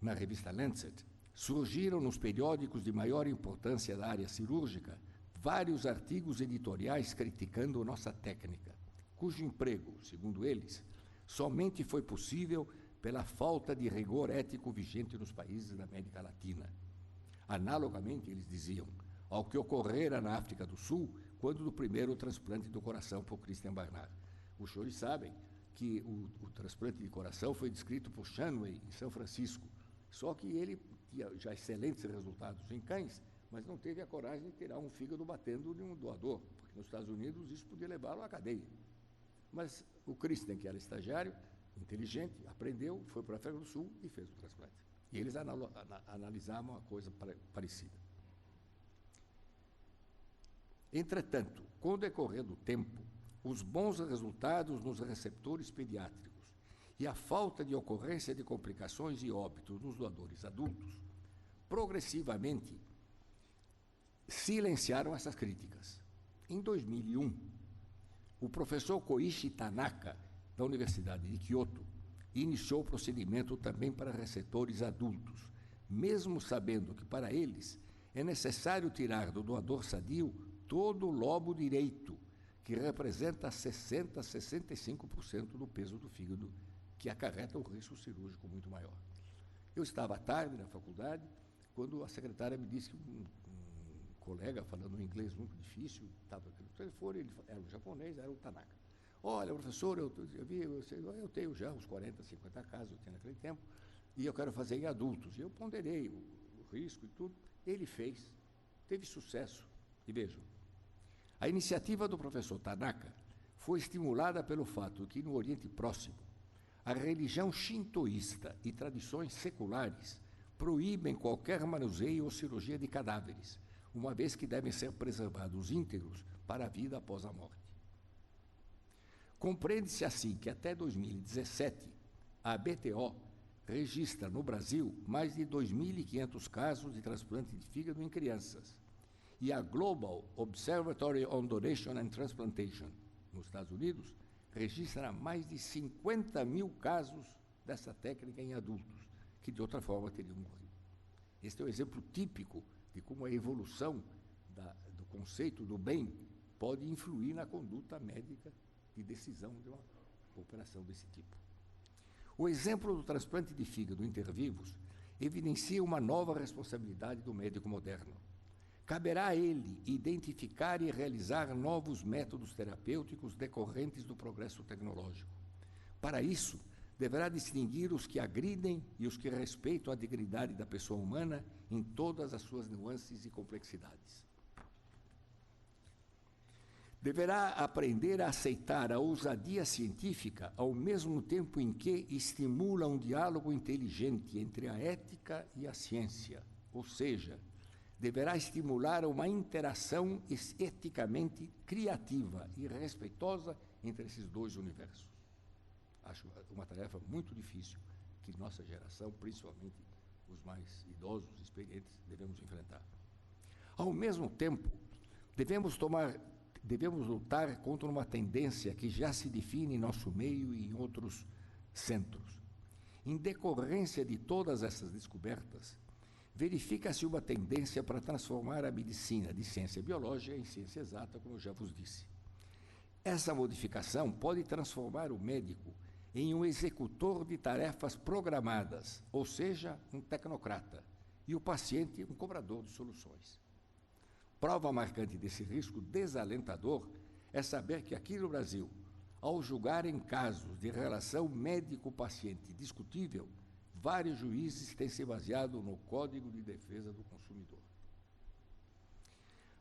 na revista Lancet, surgiram nos periódicos de maior importância da área cirúrgica vários artigos editoriais criticando nossa técnica, cujo emprego, segundo eles, somente foi possível pela falta de rigor ético vigente nos países da América Latina. Analogamente, eles diziam, ao que ocorrera na África do Sul, quando do primeiro transplante do coração por Christian Barnard. Os senhores sabem que o transplante de coração foi descrito por Shanway, em São Francisco, só que ele tinha já excelentes resultados em cães, mas não teve a coragem de tirar um fígado batendo de um doador, porque nos Estados Unidos isso podia levá-lo à cadeia. Mas o Christian, que era estagiário, inteligente, aprendeu, foi para a África do Sul e fez o transplante. E eles analisavam uma coisa parecida. Entretanto, com o decorrer do tempo, os bons resultados nos receptores pediátricos e a falta de ocorrência de complicações e óbitos nos doadores adultos, progressivamente silenciaram essas críticas. Em 2001, o professor Koichi Tanaka, da Universidade de Kyoto, iniciou o procedimento também para receptores adultos, mesmo sabendo que, para eles, é necessário tirar do doador sadio todo o lobo direito, que representa 60% a 65% do peso do fígado, que acarreta um risco cirúrgico muito maior. Eu estava à tarde na faculdade, quando a secretária me disse que um colega, falando um inglês muito difícil, estava no telefone, ele era um japonês, era o Tanaka. Olha, professor, eu tenho já uns 40, 50 casos, eu tinha naquele tempo, e eu quero fazer em adultos. E eu ponderei o risco e tudo. Ele fez, teve sucesso. E vejam, a iniciativa do professor Tanaka foi estimulada pelo fato que, no Oriente Próximo, a religião shintoísta e tradições seculares proíbem qualquer manuseio ou cirurgia de cadáveres, uma vez que devem ser preservados íntegros para a vida após a morte. Compreende-se assim que até 2017, a BTO registra no Brasil mais de 2.500 casos de transplante de fígado em crianças, e a Global Observatory on Donation and Transplantation, nos Estados Unidos, registra mais de 50.000 casos dessa técnica em adultos, que de outra forma teriam morrido. Este é um exemplo típico de como a evolução do conceito do bem pode influir na conduta médica de decisão de uma operação desse tipo. O exemplo do transplante de fígado intervivos evidencia uma nova responsabilidade do médico moderno. Caberá a ele identificar e realizar novos métodos terapêuticos decorrentes do progresso tecnológico. Para isso, deverá distinguir os que agridem e os que respeitam a dignidade da pessoa humana em todas as suas nuances e complexidades. Deverá aprender a aceitar a ousadia científica ao mesmo tempo em que estimula um diálogo inteligente entre a ética e a ciência, ou seja, deverá estimular uma interação eticamente criativa e respeitosa entre esses dois universos. Acho uma tarefa muito difícil que nossa geração, principalmente os mais idosos, experientes, devemos enfrentar. Ao mesmo tempo, devemos lutar contra uma tendência que já se define em nosso meio e em outros centros. Em decorrência de todas essas descobertas, verifica-se uma tendência para transformar a medicina de ciência biológica em ciência exata, como eu já vos disse. Essa modificação pode transformar o médico em um executor de tarefas programadas, ou seja, um tecnocrata, e o paciente um cobrador de soluções. Prova marcante desse risco desalentador é saber que aqui no Brasil, ao julgarem casos de relação médico-paciente discutível, vários juízes têm se baseado no Código de Defesa do Consumidor.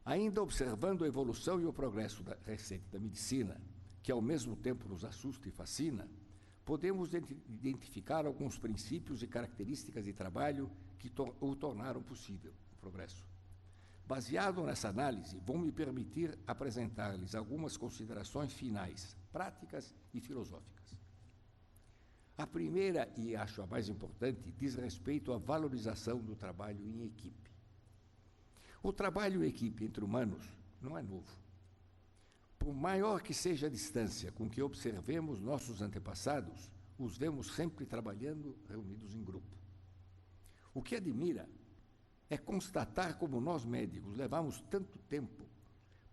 Ainda observando a evolução e o progresso recente da medicina, que ao mesmo tempo nos assusta e fascina, podemos identificar alguns princípios e características de trabalho que o tornaram possível, o progresso. Baseado nessa análise, vou me permitir apresentar-lhes algumas considerações finais, práticas e filosóficas. A primeira, e acho a mais importante, diz respeito à valorização do trabalho em equipe. O trabalho em equipe entre humanos não é novo. Por maior que seja a distância com que observemos nossos antepassados, os vemos sempre trabalhando reunidos em grupo. O que admira é constatar como nós médicos levamos tanto tempo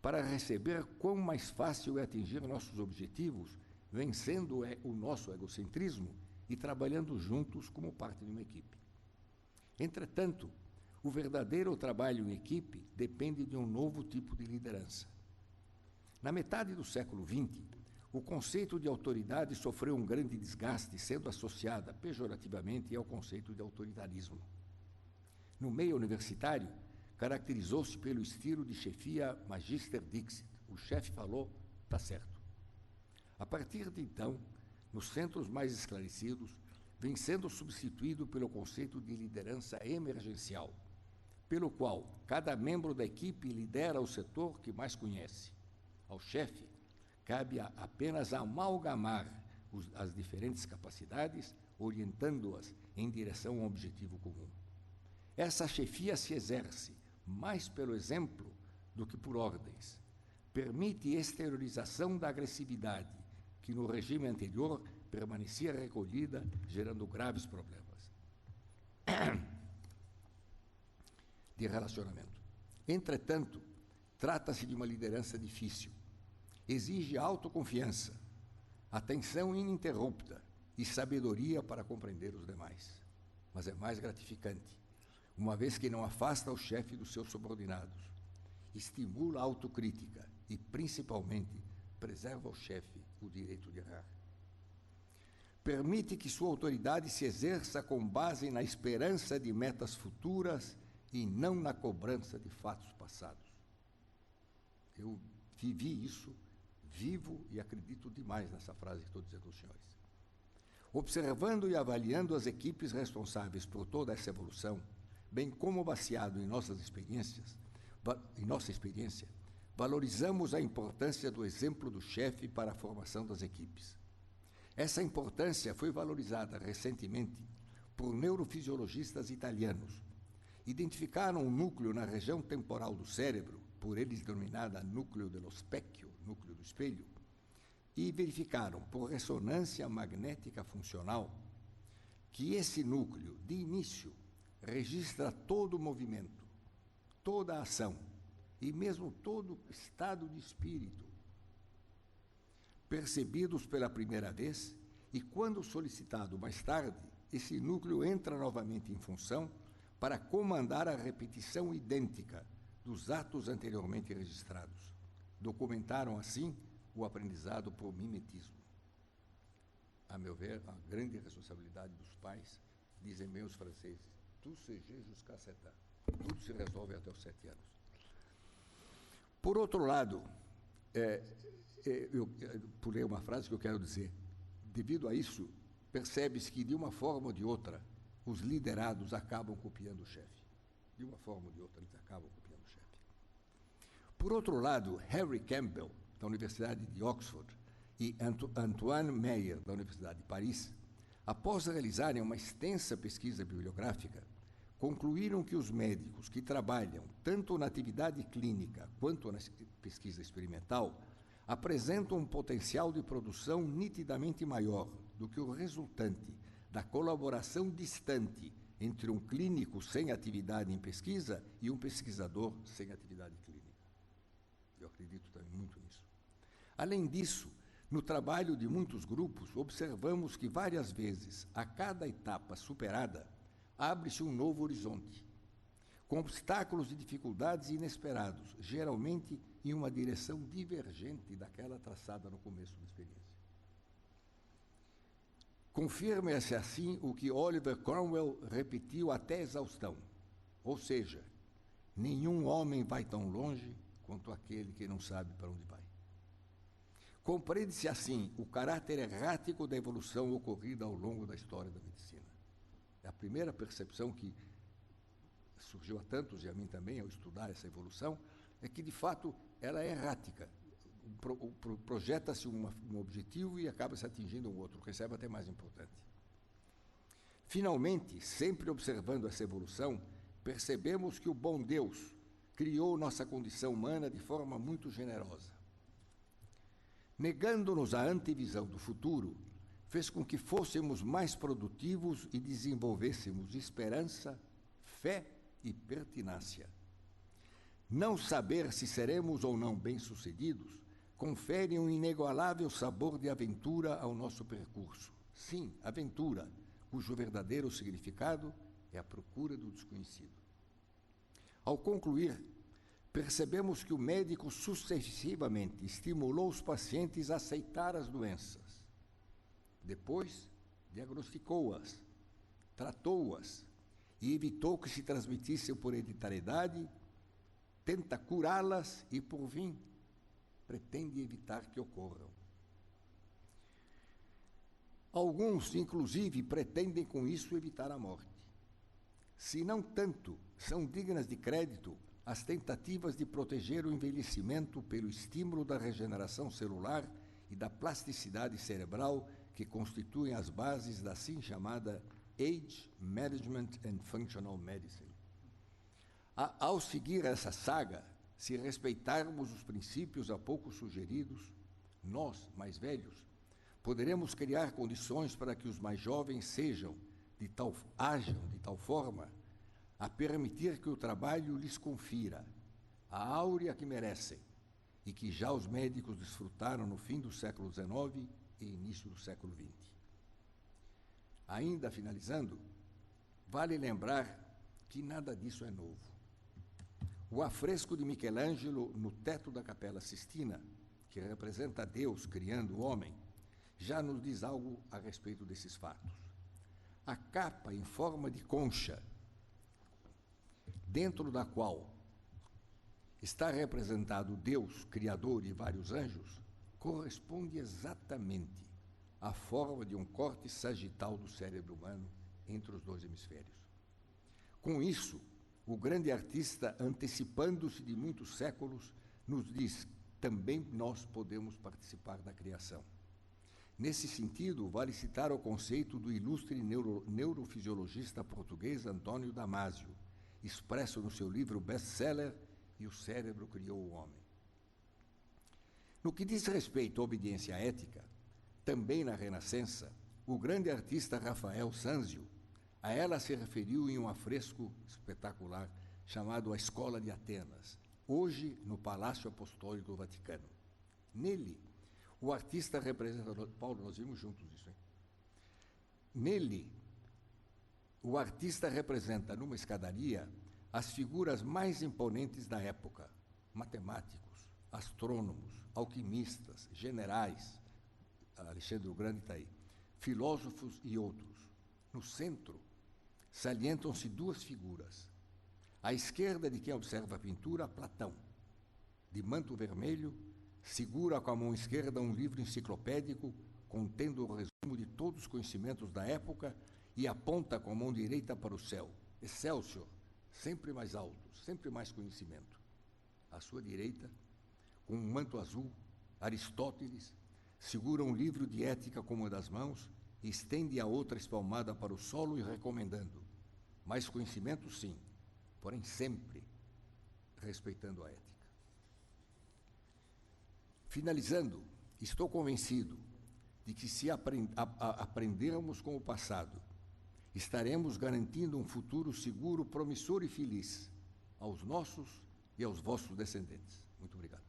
para receber quão mais fácil é atingir nossos objetivos, vencendo o nosso egocentrismo e trabalhando juntos como parte de uma equipe. Entretanto, o verdadeiro trabalho em equipe depende de um novo tipo de liderança. Na metade do século XX, o conceito de autoridade sofreu um grande desgaste, sendo associada pejorativamente ao conceito de autoritarismo. No meio universitário, caracterizou-se pelo estilo de chefia Magister Dixit. O chefe falou, está certo. A partir de então, nos centros mais esclarecidos, vem sendo substituído pelo conceito de liderança emergencial, pelo qual cada membro da equipe lidera o setor que mais conhece. Ao chefe, cabe apenas amalgamar as diferentes capacidades, orientando-as em direção a um objetivo comum. Essa chefia se exerce mais pelo exemplo do que por ordens. Permite exteriorização da agressividade, que no regime anterior permanecia recolhida, gerando graves problemas de relacionamento. Entretanto, trata-se de uma liderança difícil. Exige autoconfiança, atenção ininterrupta e sabedoria para compreender os demais. Mas é mais gratificante, uma vez que não afasta o chefe dos seus subordinados, estimula a autocrítica e, principalmente, preserva ao chefe o direito de errar. Permite que sua autoridade se exerça com base na esperança de metas futuras e não na cobrança de fatos passados. Eu vivi isso, vivo e acredito demais nessa frase que estou dizendo aos senhores. Observando e avaliando as equipes responsáveis por toda essa evolução, bem como baseado em nossa experiência, valorizamos a importância do exemplo do chefe para a formação das equipes. Essa importância foi valorizada recentemente por neurofisiologistas italianos. Identificaram um núcleo na região temporal do cérebro, por eles denominada núcleo dello specchio, núcleo do espelho, e verificaram, por ressonância magnética funcional, que esse núcleo, de início, registra todo o movimento, toda a ação e mesmo todo o estado de espírito, percebidos pela primeira vez, e quando solicitado mais tarde, esse núcleo entra novamente em função para comandar a repetição idêntica dos atos anteriormente registrados. Documentaram, assim, o aprendizado por mimetismo. A meu ver, a grande responsabilidade dos pais, dizem bem os franceses, tout se gère jusqu'à 7 ans. Tudo se resolve até os 7 anos. Por outro lado, eu pulei uma frase que eu quero dizer. Devido a isso, percebe-se que, de uma forma ou de outra, os liderados acabam copiando o chefe. De uma forma ou de outra, eles acabam copiando o chefe. Por outro lado, Harry Campbell, da Universidade de Oxford, e Antoine Meyer, da Universidade de Paris, após realizarem uma extensa pesquisa bibliográfica, concluíram que os médicos que trabalham tanto na atividade clínica quanto na pesquisa experimental apresentam um potencial de produção nitidamente maior do que o resultante da colaboração distante entre um clínico sem atividade em pesquisa e um pesquisador sem atividade clínica. Eu acredito também muito nisso. Além disso, no trabalho de muitos grupos, observamos que várias vezes, a cada etapa superada, abre-se um novo horizonte, com obstáculos e dificuldades inesperados, geralmente em uma direção divergente daquela traçada no começo da experiência. Confirma-se assim o que Oliver Cromwell repetiu até exaustão, ou seja, nenhum homem vai tão longe quanto aquele que não sabe para onde vai. Compreende-se assim o caráter errático da evolução ocorrida ao longo da história da medicina. É a primeira percepção que surgiu a tantos, e a mim também, ao estudar essa evolução, é que, de fato, ela é errática. Projeta-se um objetivo e acaba se atingindo um outro, recebe até mais importante. Finalmente, sempre observando essa evolução, percebemos que o bom Deus criou nossa condição humana de forma muito generosa. Negando-nos a antevisão do futuro, fez com que fôssemos mais produtivos e desenvolvêssemos esperança, fé e pertinácia. Não saber se seremos ou não bem-sucedidos confere um inigualável sabor de aventura ao nosso percurso. Sim, aventura, cujo verdadeiro significado é a procura do desconhecido. Ao concluir, percebemos que o médico sucessivamente estimulou os pacientes a aceitar as doenças. Depois, diagnosticou-as, tratou-as e evitou que se transmitissem por hereditariedade, tenta curá-las e, por fim, pretende evitar que ocorram. Alguns, inclusive, pretendem com isso evitar a morte. Se não tanto, são dignas de crédito as tentativas de proteger o envelhecimento pelo estímulo da regeneração celular e da plasticidade cerebral que constituem as bases da assim chamada Age Management and Functional Medicine. Ao seguir essa saga, se respeitarmos os princípios há pouco sugeridos, nós, mais velhos, poderemos criar condições para que os mais jovens ajam de tal forma a permitir que o trabalho lhes confira a áurea que merecem e que já os médicos desfrutaram no fim do século XIX e início do século XX. Ainda finalizando, vale lembrar que nada disso é novo. O afresco de Michelangelo no teto da Capela Sistina, que representa Deus criando o homem, já nos diz algo a respeito desses fatos. A capa em forma de concha, dentro da qual está representado Deus, Criador e vários anjos, corresponde exatamente à forma de um corte sagital do cérebro humano entre os dois hemisférios. Com isso, o grande artista, antecipando-se de muitos séculos, nos diz: também nós podemos participar da criação. Nesse sentido, vale citar o conceito do ilustre neurofisiologista português Antônio Damasio, expresso no seu livro best-seller E o Cérebro Criou o Homem. No que diz respeito à obediência ética, também na Renascença, o grande artista Rafael Sanzio a ela se referiu em um afresco espetacular chamado A Escola de Atenas, hoje no Palácio Apostólico do Vaticano. Nele, o artista representa... Paulo, nós vimos juntos isso, hein? Nele, o artista representa, numa escadaria, as figuras mais imponentes da época: matemáticos, astrônomos, alquimistas, generais, Alexandre o Grande está aí, filósofos e outros. No centro, salientam-se duas figuras. À esquerda de quem observa a pintura, Platão, de manto vermelho, segura com a mão esquerda um livro enciclopédico contendo o resumo de todos os conhecimentos da época e aponta com a mão direita para o céu. Excelsior, sempre mais alto, sempre mais conhecimento. À sua direita, com um manto azul, Aristóteles segura um livro de ética com uma das mãos e estende a outra espalmada para o solo e recomendando: mais conhecimento, sim, porém sempre respeitando a ética. Finalizando, estou convencido de que se aprendermos com o passado estaremos garantindo um futuro seguro, promissor e feliz aos nossos e aos vossos descendentes. Muito obrigado.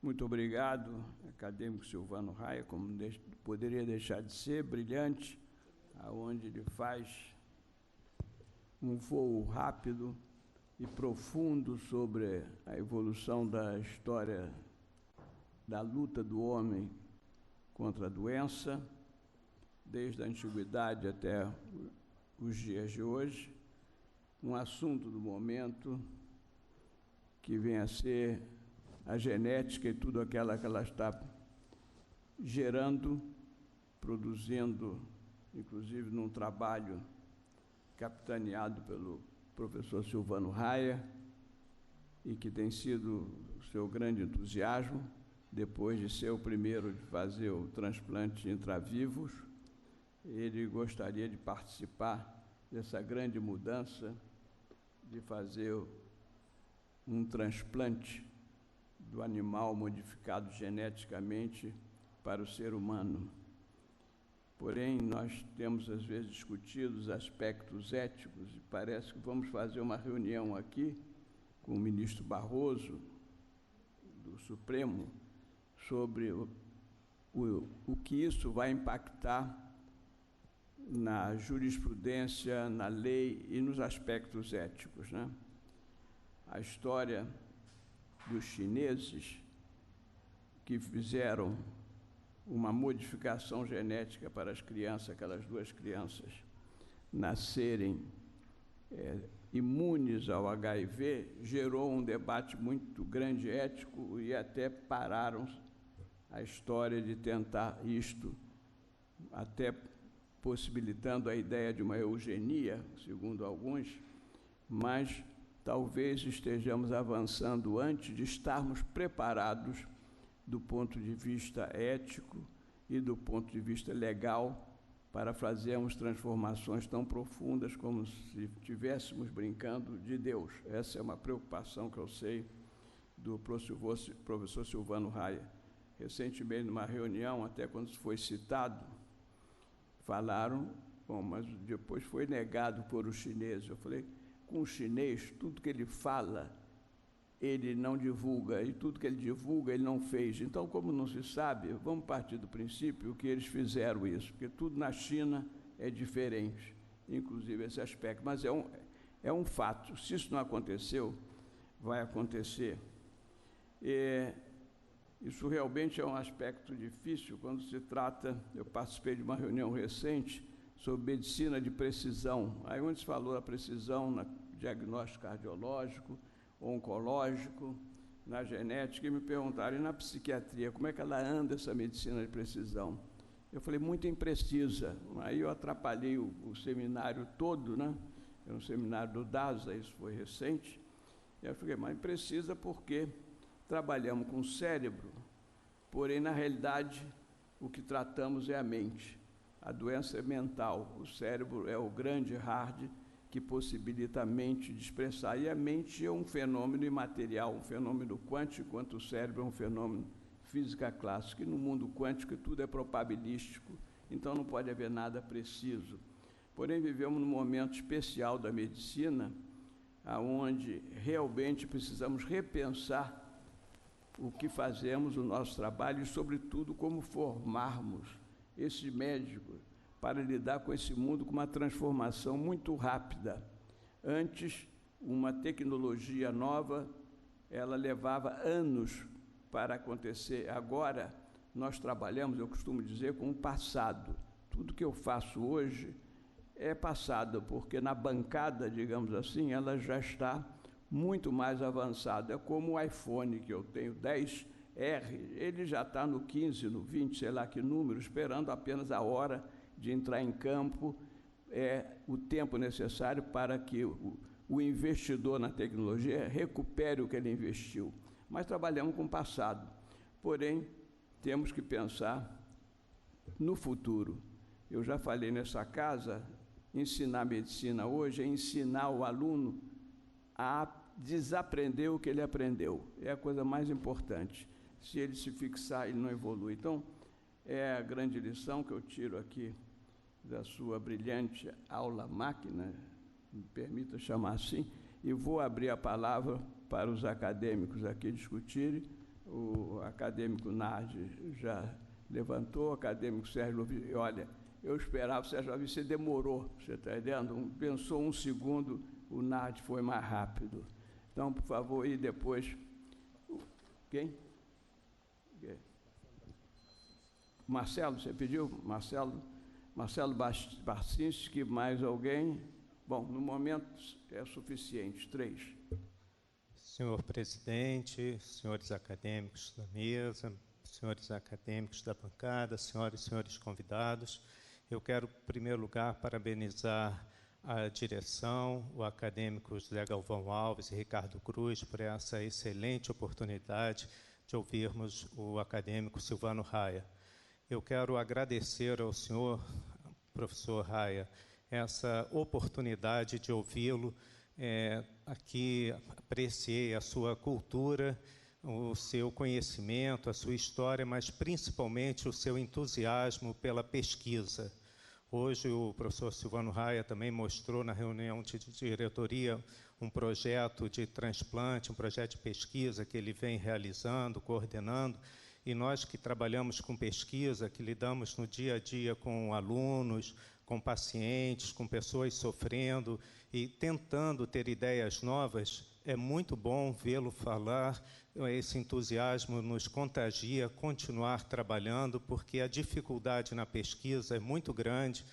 Muito obrigado, acadêmico Silvano Raia, como poderia deixar de ser, brilhante, aonde ele faz um voo rápido e profundo sobre a evolução da história da luta do homem contra a doença, desde a antiguidade até os dias de hoje, um assunto do momento que vem a ser a genética e tudo aquilo que ela está gerando, produzindo, inclusive num trabalho capitaneado pelo professor Silvano Raia, e que tem sido o seu grande entusiasmo, depois de ser o primeiro de fazer o transplante intravivos. Ele gostaria de participar dessa grande mudança de fazer um transplante do animal modificado geneticamente para o ser humano. Porém, nós temos, às vezes, discutido os aspectos éticos e parece que vamos fazer uma reunião aqui com o ministro Barroso, do Supremo, sobre o que isso vai impactar na jurisprudência, na lei e nos aspectos éticos, né? A história dos chineses que fizeram uma modificação genética para as crianças, aquelas duas crianças nascerem imunes ao HIV, gerou um debate muito grande ético e até pararam a história de tentar isto, até possibilitando a ideia de uma eugenia, segundo alguns, mas talvez estejamos avançando antes de estarmos preparados do ponto de vista ético e do ponto de vista legal para fazermos transformações tão profundas como se estivéssemos brincando de Deus. Essa é uma preocupação que eu sei do professor Silvano Raia. Recentemente, numa reunião, até quando foi citado, falaram, bom, mas depois foi negado por os chineses. Eu falei, com o chinês, tudo que ele fala, ele não divulga, e tudo que ele divulga, ele não fez. Então, como não se sabe, vamos partir do princípio que eles fizeram isso, porque tudo na China é diferente, inclusive esse aspecto. Mas é um fato. Se isso não aconteceu, vai acontecer. Isso realmente é um aspecto difícil quando se trata... Eu participei de uma reunião recente sobre medicina de precisão, aí onde se falou a precisão no diagnóstico cardiológico, oncológico, na genética, e me perguntaram, e na psiquiatria, como é que ela anda, essa medicina de precisão? Eu falei, muito imprecisa. Aí eu atrapalhei o seminário todo, né? Era um seminário do DASA, isso foi recente, e eu falei, mas imprecisa porque trabalhamos com o cérebro, porém, na realidade, o que tratamos é a mente. A doença é mental, o cérebro é o grande hard que possibilita a mente de expressar. E a mente é um fenômeno imaterial, um fenômeno quântico, enquanto o cérebro é um fenômeno física clássica. E no mundo quântico tudo é probabilístico, então não pode haver nada preciso. Porém, vivemos num momento especial da medicina, onde realmente precisamos repensar o que fazemos, o nosso trabalho e, sobretudo, como formarmos esse médico para lidar com esse mundo com uma transformação muito rápida. Antes, uma tecnologia nova, ela levava anos para acontecer. Agora, nós trabalhamos, eu costumo dizer, com o passado. Tudo que eu faço hoje é passado, porque na bancada, digamos assim, ela já está muito mais avançada. É como o iPhone que eu tenho, 10R, ele já está no 15, no 20, sei lá que número, esperando apenas a hora de entrar em campo, o tempo necessário para que o investidor na tecnologia recupere o que ele investiu. Mas trabalhamos com o passado. Porém, temos que pensar no futuro. Eu já falei nessa casa, ensinar medicina hoje é ensinar o aluno a desaprender o que ele aprendeu. É a coisa mais importante. Se ele se fixar, ele não evolui. Então, é a grande lição que eu tiro aqui da sua brilhante aula máquina, me permita chamar assim, e vou abrir a palavra para os acadêmicos aqui discutirem. O acadêmico Nardi já levantou, o acadêmico Sérgio Louvi, olha, eu esperava, o Sérgio Louvi, você demorou, você está entendendo? Pensou um segundo, o Nardi foi mais rápido. Então, por favor, e depois... Quem? Marcelo, você pediu? Marcelo Barcinski, mais alguém? Bom, no momento é suficiente. 3. Senhor presidente, senhores acadêmicos da mesa, senhores acadêmicos da bancada, senhoras e senhores convidados, eu quero, em primeiro lugar, parabenizar a direção, o acadêmico José Galvão Alves e Ricardo Cruz por essa excelente oportunidade de ouvirmos o acadêmico Silvano Raia. Eu quero agradecer ao senhor, professor Raia, essa oportunidade de ouvi-lo. Aqui apreciei a sua cultura, o seu conhecimento, a sua história, mas principalmente o seu entusiasmo pela pesquisa. Hoje o professor Silvano Raia também mostrou na reunião de diretoria um projeto de transplante, um projeto de pesquisa que ele vem realizando, coordenando, e nós que trabalhamos com pesquisa, que lidamos no dia a dia com alunos, com pacientes, com pessoas sofrendo e tentando ter ideias novas, é muito bom vê-lo falar, esse entusiasmo nos contagia, continuar trabalhando, porque a dificuldade na pesquisa é muito grande,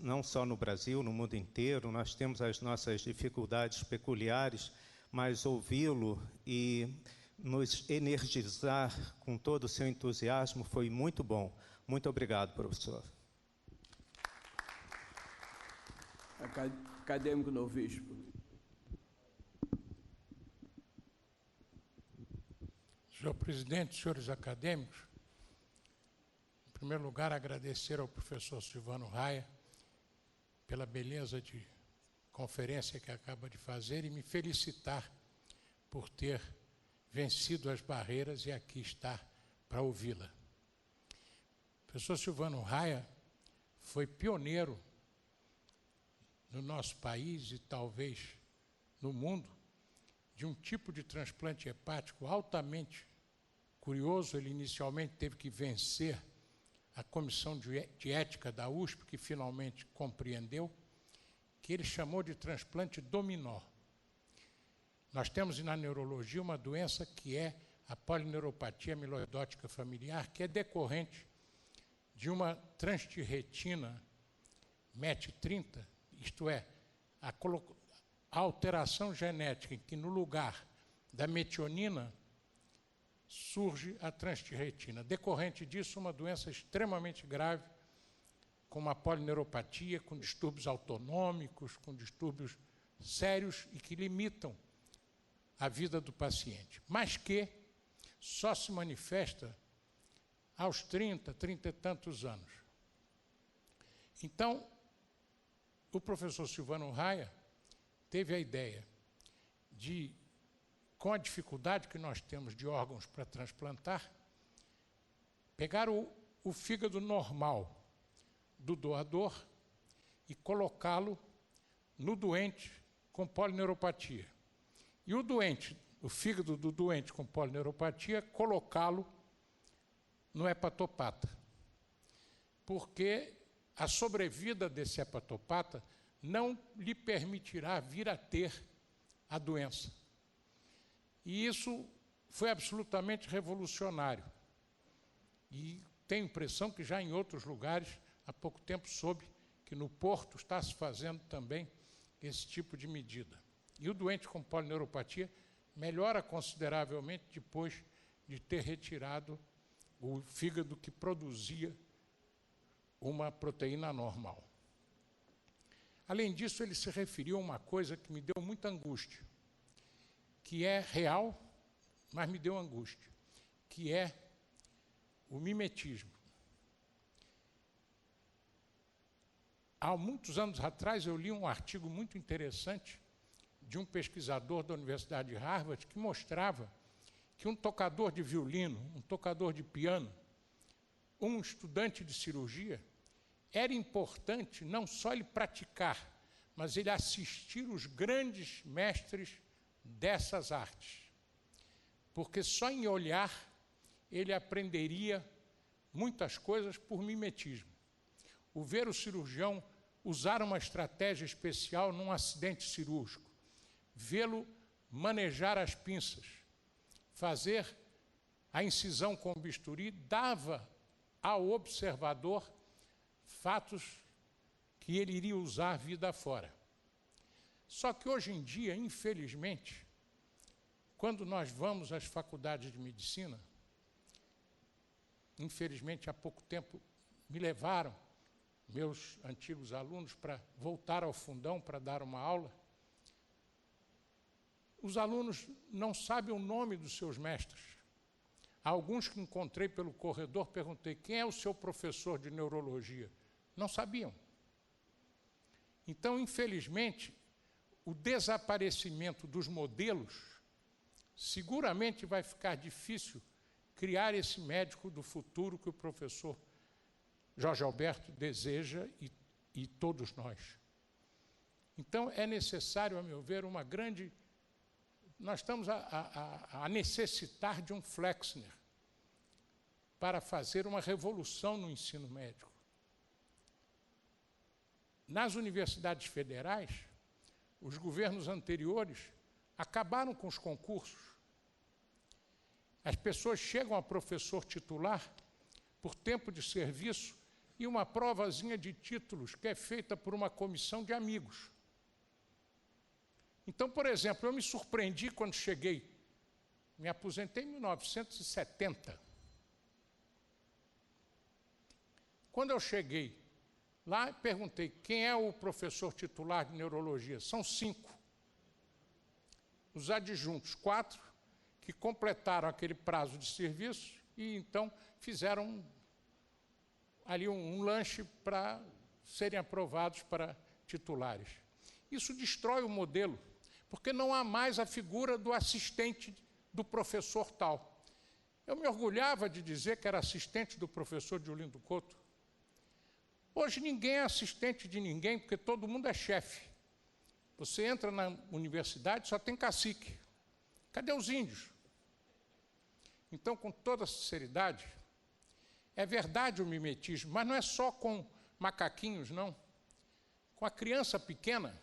não só no Brasil, no mundo inteiro, nós temos as nossas dificuldades peculiares, mas ouvi-lo e nos energizar com todo o seu entusiasmo foi muito bom. Muito obrigado, professor. Acadêmico Novispo. Senhor presidente, senhores acadêmicos, em primeiro lugar, agradecer ao professor Silvano Raia pela beleza de conferência que acaba de fazer e me felicitar por ter vencido as barreiras e aqui estar para ouvi-la. O professor Silvano Raia foi pioneiro no nosso país e talvez no mundo de um tipo de transplante hepático altamente curioso. Ele inicialmente teve que vencer a comissão de ética da USP, que finalmente compreendeu, que ele chamou de transplante dominó. Nós temos na neurologia uma doença que é a polineuropatia amiloidótica familiar, que é decorrente de uma transtirretina MET30, isto é, a alteração genética em que no lugar da metionina surge a transtirretina. Decorrente disso, uma doença extremamente grave, com uma polineuropatia, com distúrbios autonômicos, com distúrbios sérios e que limitam a vida do paciente, mas que só se manifesta aos 30 e tantos anos. Então, o professor Silvano Raia teve a ideia de, com a dificuldade que nós temos de órgãos para transplantar, pegar o fígado normal do doador e colocá-lo no doente com polineuropatia. E o fígado do doente com polineuropatia, colocá-lo no hepatopata. Porque a sobrevida desse hepatopata não lhe permitirá vir a ter a doença. E isso foi absolutamente revolucionário. E tenho a impressão que já em outros lugares, há pouco tempo soube que no Porto está se fazendo também esse tipo de medida. E o doente com polineuropatia melhora consideravelmente depois de ter retirado o fígado que produzia uma proteína normal. Além disso, ele se referiu a uma coisa que me deu muita angústia, que é real, mas me deu angústia, que é o mimetismo. Há muitos anos atrás, eu li um artigo muito interessante de um pesquisador da Universidade de Harvard que mostrava que um tocador de violino, um tocador de piano, um estudante de cirurgia, era importante não só ele praticar, mas ele assistir os grandes mestres dessas artes. Porque só em olhar ele aprenderia muitas coisas por mimetismo. O ver o cirurgião usar uma estratégia especial num acidente cirúrgico, vê-lo manejar as pinças, fazer a incisão com o bisturi, dava ao observador fatos que ele iria usar vida fora. Só que hoje em dia, infelizmente, quando nós vamos às faculdades de medicina, infelizmente há pouco tempo me levaram meus antigos alunos para voltar ao fundão para dar uma aula. Os alunos não sabem o nome dos seus mestres. Alguns que encontrei pelo corredor, perguntei, quem é o seu professor de neurologia? Não sabiam. Então, infelizmente, o desaparecimento dos modelos, seguramente vai ficar difícil criar esse médico do futuro que o professor Jorge Alberto deseja e todos nós. Então, é necessário, a meu ver, uma grande... Nós estamos a necessitar de um Flexner para fazer uma revolução no ensino médico. Nas universidades federais, os governos anteriores acabaram com os concursos. As pessoas chegam a professor titular por tempo de serviço e uma provazinha de títulos que é feita por uma comissão de amigos. Então, por exemplo, eu me surpreendi quando cheguei, me aposentei em 1970. Quando eu cheguei lá, perguntei, quem é o professor titular de neurologia? São 5. Os adjuntos, 4, que completaram aquele prazo de serviço e, então, fizeram ali um lanche para serem aprovados para titulares. Isso destrói o modelo, porque não há mais a figura do assistente do professor tal. Eu me orgulhava de dizer que era assistente do professor Diolindo Couto. Hoje ninguém é assistente de ninguém, porque todo mundo é chefe. Você entra na universidade, só tem cacique. Cadê os índios? Então, com toda sinceridade, é verdade o mimetismo, mas não é só com macaquinhos, não. Com a criança pequena,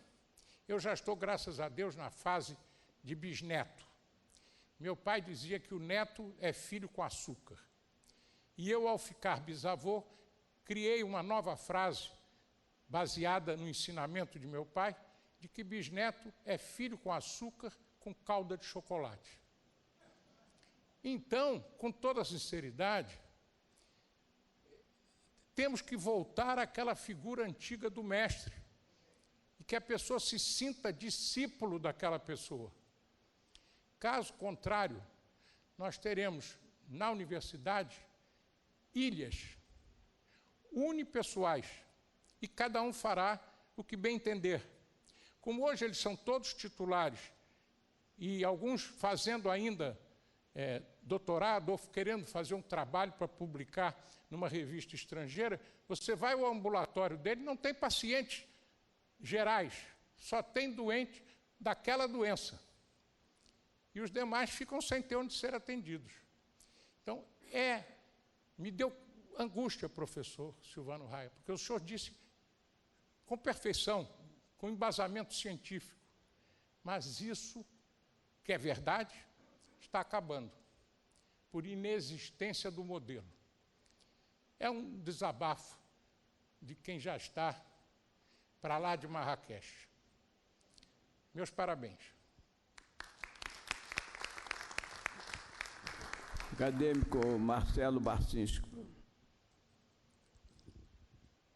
eu já estou, graças a Deus, na fase de bisneto. Meu pai dizia que o neto é filho com açúcar. E eu, ao ficar bisavô, criei uma nova frase, baseada no ensinamento de meu pai, de que bisneto é filho com açúcar com calda de chocolate. Então, com toda sinceridade, temos que voltar àquela figura antiga do mestre, e que a pessoa se sinta discípulo daquela pessoa. Caso contrário, nós teremos na universidade ilhas unipessoais, e cada um fará o que bem entender. Como hoje eles são todos titulares, e alguns fazendo ainda doutorado, ou querendo fazer um trabalho para publicar numa revista estrangeira, você vai ao ambulatório dele, não tem pacientes gerais, só tem doente daquela doença. E os demais ficam sem ter onde ser atendidos. Então, me deu angústia, professor Silvano Raia, porque o senhor disse com perfeição, com embasamento científico, mas isso, que é verdade, está acabando, por inexistência do modelo. É um desabafo de quem já está para lá de Marrakech. Meus parabéns. Acadêmico Marcelo Barcinski.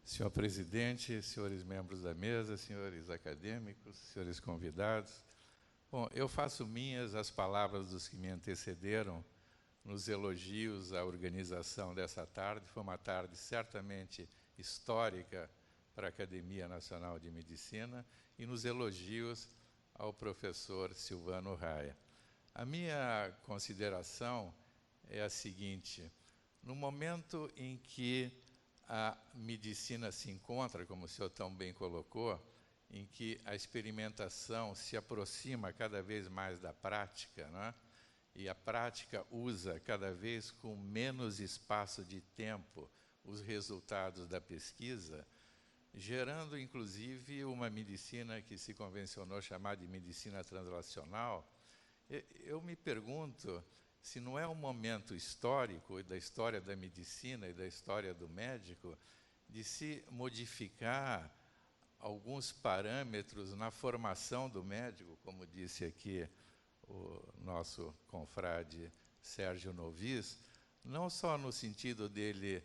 Senhor presidente, senhores membros da mesa, senhores acadêmicos, senhores convidados. Bom, eu faço minhas as palavras dos que me antecederam nos elogios à organização dessa tarde. Foi uma tarde certamente histórica para a Academia Nacional de Medicina, e nos elogios ao professor Silvano Raia. A minha consideração é a seguinte: no momento em que a medicina se encontra, como o senhor tão bem colocou, em que a experimentação se aproxima cada vez mais da prática, não é? E a prática usa cada vez com menos espaço de tempo os resultados da pesquisa, gerando, inclusive, uma medicina que se convencionou chamar de medicina translacional. Eu me pergunto se não é um momento histórico da história da medicina e da história do médico de se modificar alguns parâmetros na formação do médico, como disse aqui o nosso confrade Sérgio Novis, não só no sentido dele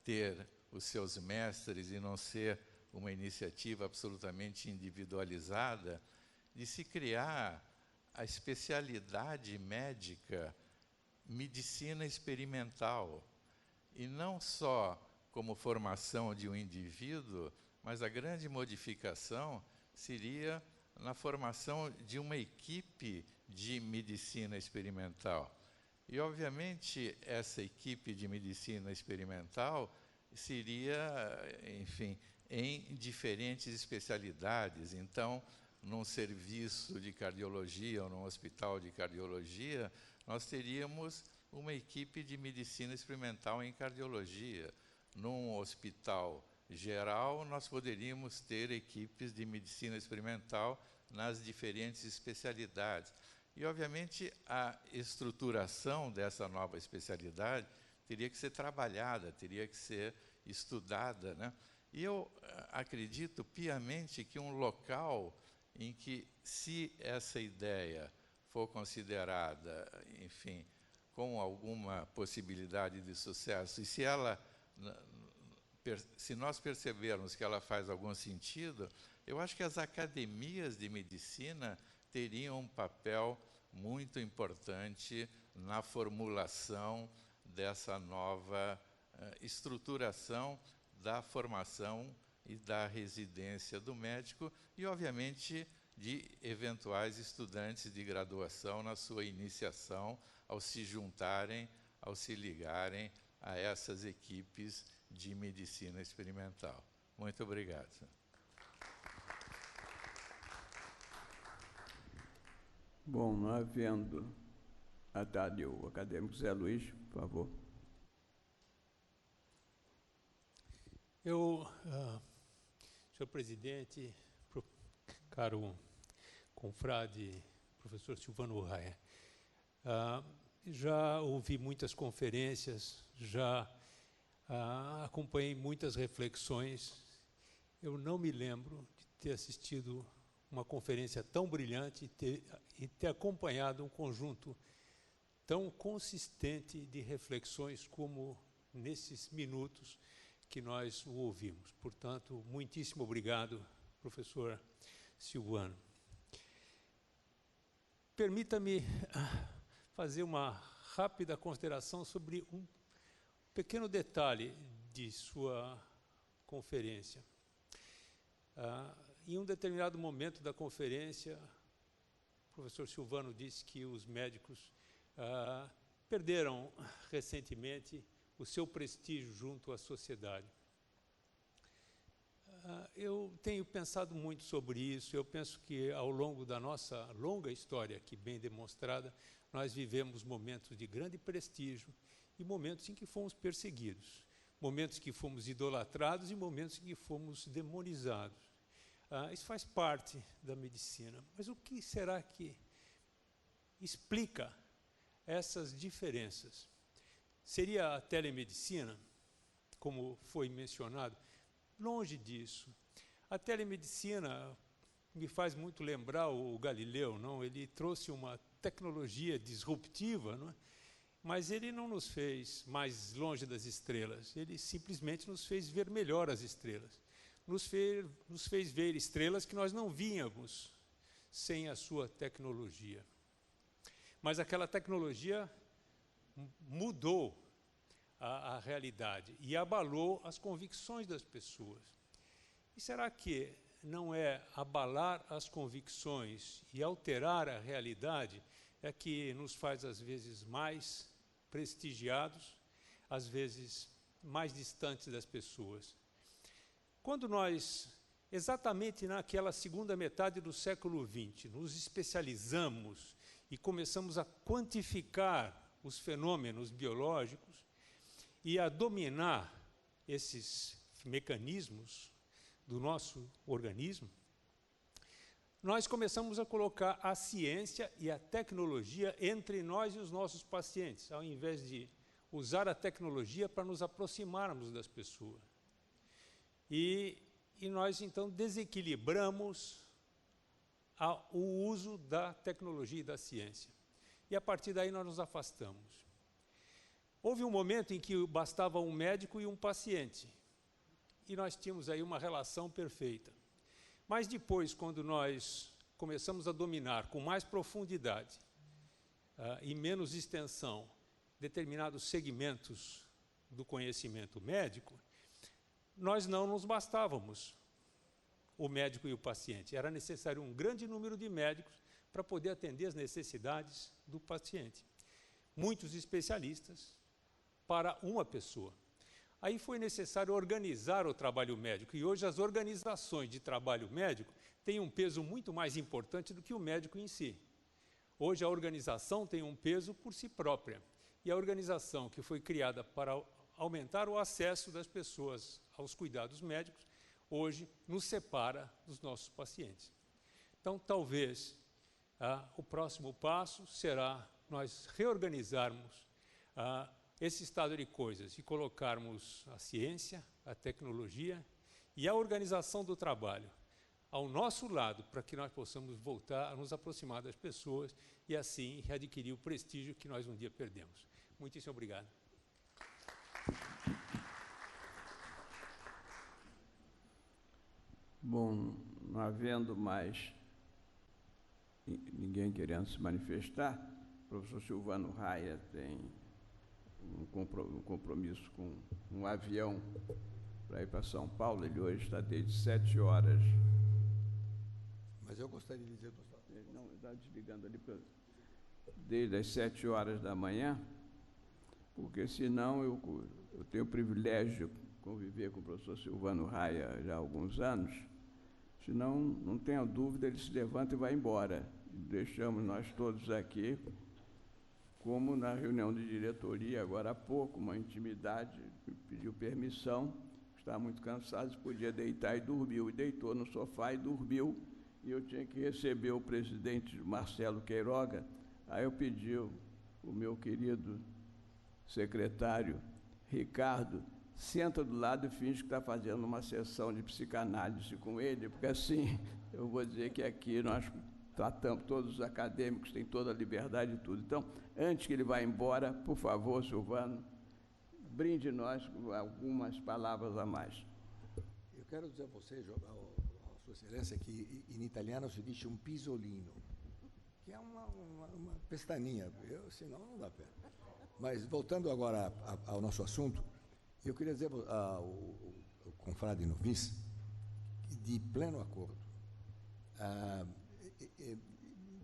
ter os seus mestres e não ser uma iniciativa absolutamente individualizada, de se criar a especialidade médica medicina experimental, e não só como formação de um indivíduo, mas a grande modificação seria na formação de uma equipe de medicina experimental. E, obviamente, essa equipe de medicina experimental seria, enfim, em diferentes especialidades. Então, num serviço de cardiologia ou num hospital de cardiologia, nós teríamos uma equipe de medicina experimental em cardiologia. Num hospital geral, nós poderíamos ter equipes de medicina experimental nas diferentes especialidades. E, obviamente, a estruturação dessa nova especialidade teria que ser trabalhada, teria que ser estudada, né? E eu acredito piamente que um local em que, se essa ideia for considerada, enfim, com alguma possibilidade de sucesso, e se nós percebermos que ela faz algum sentido, eu acho que as academias de medicina teriam um papel muito importante na formulação dessa nova estruturação da formação e da residência do médico e, obviamente, de eventuais estudantes de graduação na sua iniciação, ao se juntarem, ao se ligarem a essas equipes de medicina experimental. Muito obrigado, senhor. Bom, não havendo a tarde o acadêmico Zé Luiz, por favor. Senhor presidente, caro confrade, professor Silvano Raia, já ouvi muitas conferências, já acompanhei muitas reflexões. Eu não me lembro de ter assistido uma conferência tão brilhante e ter acompanhado um conjunto tão consistente de reflexões como nesses minutos que nós o ouvimos. Portanto, muitíssimo obrigado, professor Silvano. Permita-me fazer uma rápida consideração sobre um pequeno detalhe de sua conferência. Em um determinado momento da conferência, o professor Silvano disse que os médicos perderam recentemente o seu prestígio junto à sociedade. Eu tenho pensado muito sobre isso. Eu penso que, ao longo da nossa longa história, aqui bem demonstrada, nós vivemos momentos de grande prestígio e momentos em que fomos perseguidos, momentos em que fomos idolatrados e momentos em que fomos demonizados. Isso faz parte da medicina. Mas o que será que explica essas diferenças? Seria a telemedicina, como foi mencionado? Longe disso. A telemedicina me faz muito lembrar o Galileu, não? Ele trouxe uma tecnologia disruptiva, não é? Mas ele não nos fez mais longe das estrelas, ele simplesmente nos fez ver melhor as estrelas. Nos fez ver estrelas que nós não víamos sem a sua tecnologia. Mas aquela tecnologia mudou a realidade e abalou as convicções das pessoas. E será que não é abalar as convicções e alterar a realidade é que nos faz, às vezes, mais prestigiados, às vezes, mais distantes das pessoas? Quando nós, exatamente naquela segunda metade do século XX, nos especializamos e começamos a quantificar os fenômenos biológicos e a dominar esses mecanismos do nosso organismo, nós começamos a colocar a ciência e a tecnologia entre nós e os nossos pacientes, ao invés de usar a tecnologia para nos aproximarmos das pessoas. E nós, então, desequilibramos o uso da tecnologia e da ciência. E, a partir daí, nós nos afastamos. Houve um momento em que bastava um médico e um paciente, e nós tínhamos aí uma relação perfeita. Mas depois, quando nós começamos a dominar com mais profundidade e menos extensão determinados segmentos do conhecimento médico, nós não nos bastávamos, o médico e o paciente. Era necessário um grande número de médicos para poder atender as necessidades do paciente. Muitos especialistas para uma pessoa. Aí foi necessário organizar o trabalho médico, e hoje as organizações de trabalho médico têm um peso muito mais importante do que o médico em si. Hoje a organização tem um peso por si própria, e a organização que foi criada para aumentar o acesso das pessoas aos cuidados médicos, hoje nos separa dos nossos pacientes. Então, talvez, o próximo passo será nós reorganizarmos esse estado de coisas e colocarmos a ciência, a tecnologia e a organização do trabalho ao nosso lado, para que nós possamos voltar a nos aproximar das pessoas e, assim, readquirir o prestígio que nós um dia perdemos. Muitíssimo obrigado. Bom, não havendo mais ninguém querendo se manifestar, o professor Silvano Raia tem um compromisso com um avião para ir para São Paulo. Ele hoje está desde 7 horas. Mas eu gostaria de dizer... Não, está desligando ali, desde as 7 horas da manhã, porque senão eu tenho o privilégio de conviver com o professor Silvano Raia já há alguns anos, senão, não tenha dúvida, ele se levanta e vai embora. Deixamos nós todos aqui, como na reunião de diretoria, agora há pouco, uma intimidade, pediu permissão, estava muito cansado, podia deitar e dormiu, e deitou no sofá e dormiu, e eu tinha que receber o presidente Marcelo Queiroga. Aí eu pedi o meu querido secretário Ricardo, senta do lado e finge que está fazendo uma sessão de psicanálise com ele, porque assim, eu vou dizer que aqui nós tratamos, todos os acadêmicos têm toda a liberdade e tudo. Então, antes que ele vá embora, por favor, Silvano, brinde nós com algumas palavras a mais. Eu quero dizer a você, a Sua Excelência, que em italiano se diz um pisolino, que é uma pestaninha, senão não dá pé. Mas, voltando agora ao nosso assunto, eu queria dizer ao confrade Novis, de pleno acordo,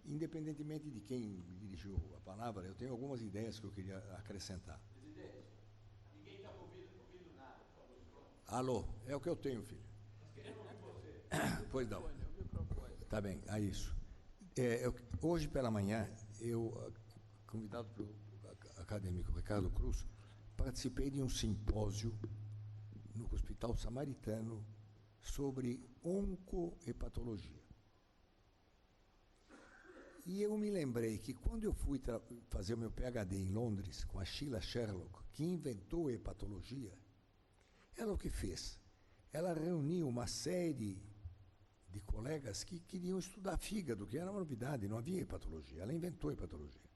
independentemente de quem dirigiu a palavra, eu tenho algumas ideias que eu queria acrescentar. Presidente, ninguém está ouvindo nada. Alô, é o que eu tenho, filho. Pois não. Tá bem, é isso. Hoje pela manhã, convidado pelo acadêmico Ricardo Cruz, participei de um simpósio no Hospital Samaritano sobre oncohepatologia. E eu me lembrei que quando eu fui fazer o meu PhD em Londres com a Sheila Sherlock, que inventou a hepatologia, ela o que fez? Ela reuniu uma série de colegas que queriam estudar fígado, que era uma novidade, não havia hepatologia. Ela inventou a hepatologia.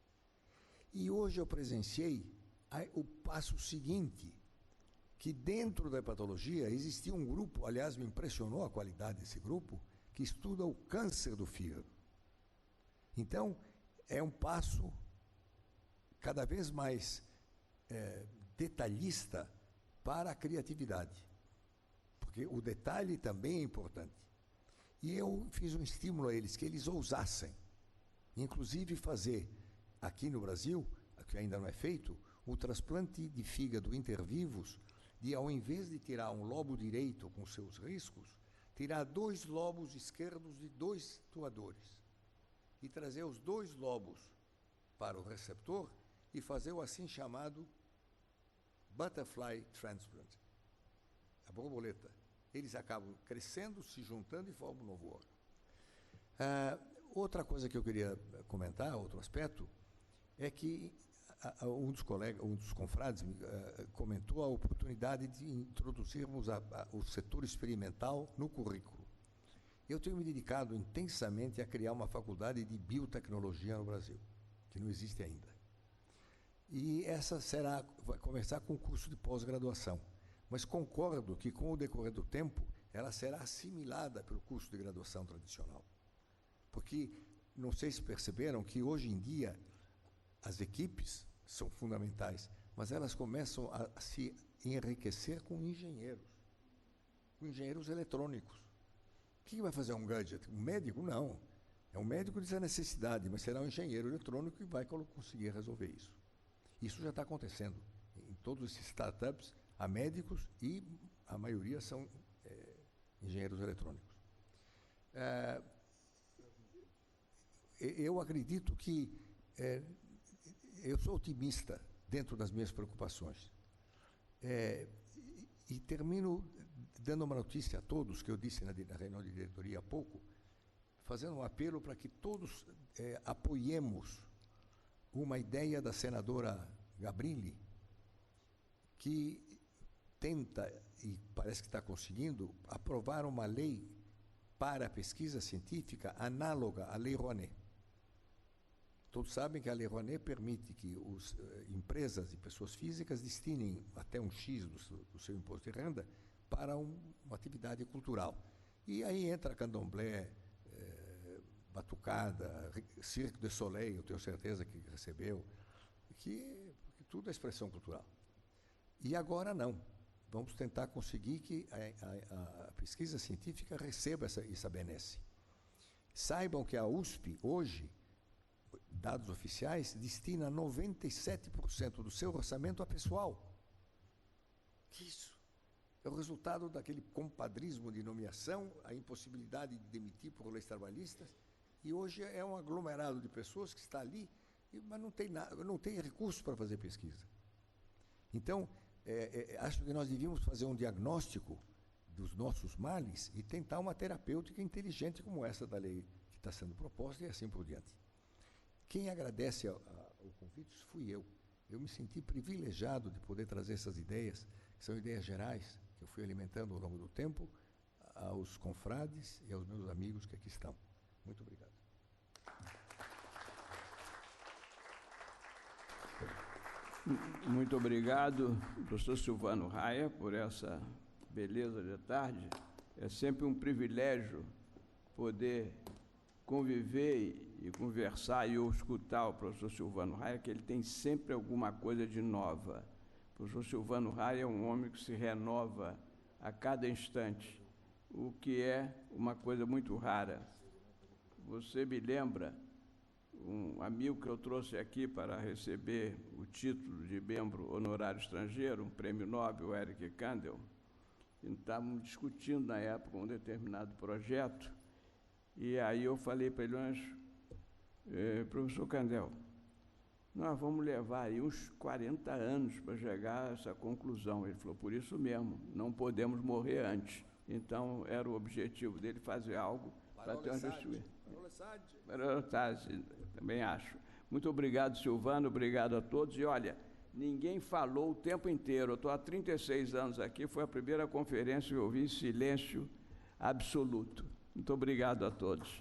E hoje eu presenciei o passo seguinte, que dentro da hepatologia existia um grupo, aliás, me impressionou a qualidade desse grupo, que estuda o câncer do fígado. Então, é um passo cada vez mais detalhista para a criatividade, porque o detalhe também é importante. E eu fiz um estímulo a eles, que eles ousassem, inclusive fazer aqui no Brasil, que ainda não é feito, o transplante de fígado intervivos, de ao invés de tirar um lobo direito com seus riscos, tirar 2 lobos esquerdos de 2 doadores e trazer os 2 lobos para o receptor e fazer o assim chamado butterfly transplant, a borboleta. Eles acabam crescendo, se juntando e formam um novo órgão. Outra coisa que eu queria comentar, outro aspecto, é que um dos confrades comentou a oportunidade de introduzirmos o setor experimental no currículo. Eu tenho me dedicado intensamente a criar uma faculdade de biotecnologia no Brasil, que não existe ainda. E essa vai começar com o curso de pós-graduação. Mas concordo que, com o decorrer do tempo, ela será assimilada pelo curso de graduação tradicional. Porque, não sei se perceberam, que hoje em dia as equipes são fundamentais, mas elas começam a se enriquecer com engenheiros eletrônicos. O que vai fazer um gadget? Um médico? Não. É um médico diz a necessidade, mas será um engenheiro eletrônico que vai conseguir resolver isso. Isso já está acontecendo. Em todos esses startups, há médicos e a maioria são engenheiros eletrônicos. Eu acredito que eu sou otimista dentro das minhas preocupações. E termino dando uma notícia a todos, que eu disse na reunião de diretoria há pouco, fazendo um apelo para que todos apoiemos uma ideia da senadora Gabrilli, que tenta, e parece que está conseguindo, aprovar uma lei para a pesquisa científica análoga à Lei Rouanet. Todos sabem que a Lei Rouanet permite que empresas e pessoas físicas destinem até um X do seu imposto de renda para uma atividade cultural. E aí entra candomblé, batucada, Cirque du Soleil, eu tenho certeza que recebeu, que tudo é expressão cultural. E agora não. Vamos tentar conseguir que a pesquisa científica receba essa benesse. Saibam que a USP, hoje, dados oficiais, destina 97% do seu orçamento a pessoal. Que isso? É o resultado daquele compadrismo de nomeação, a impossibilidade de demitir por leis trabalhistas, e hoje é um aglomerado de pessoas que está ali, mas não tem recurso para fazer pesquisa. Então, acho que nós devíamos fazer um diagnóstico dos nossos males e tentar uma terapêutica inteligente como essa da lei que está sendo proposta e assim por diante. Quem agradece o convite fui eu. Eu me senti privilegiado de poder trazer essas ideias, que são ideias gerais, que eu fui alimentando ao longo do tempo, aos confrades e aos meus amigos que aqui estão. Muito obrigado. Muito obrigado, professor Silvano Raia, por essa beleza de tarde. É sempre um privilégio poder conviver e conversar e eu escutar o professor Silvano Raia, que ele tem sempre alguma coisa de nova. O professor Silvano Raia é um homem que se renova a cada instante, o que é uma coisa muito rara. Você me lembra um amigo que eu trouxe aqui para receber o título de membro honorário estrangeiro, um prêmio Nobel, Eric Kandel. Estávamos discutindo na época um determinado projeto, e aí eu falei para ele, mas, professor Kandel, nós vamos levar aí uns 40 anos para chegar a essa conclusão. Ele falou, por isso mesmo, não podemos morrer antes. Então, era o objetivo dele fazer algo para ter uma justiça. Também acho. Muito obrigado, Silvano, obrigado a todos. E olha, ninguém falou o tempo inteiro. Eu estou há 36 anos aqui, foi a primeira conferência que eu ouvi em silêncio absoluto. Muito obrigado a todos.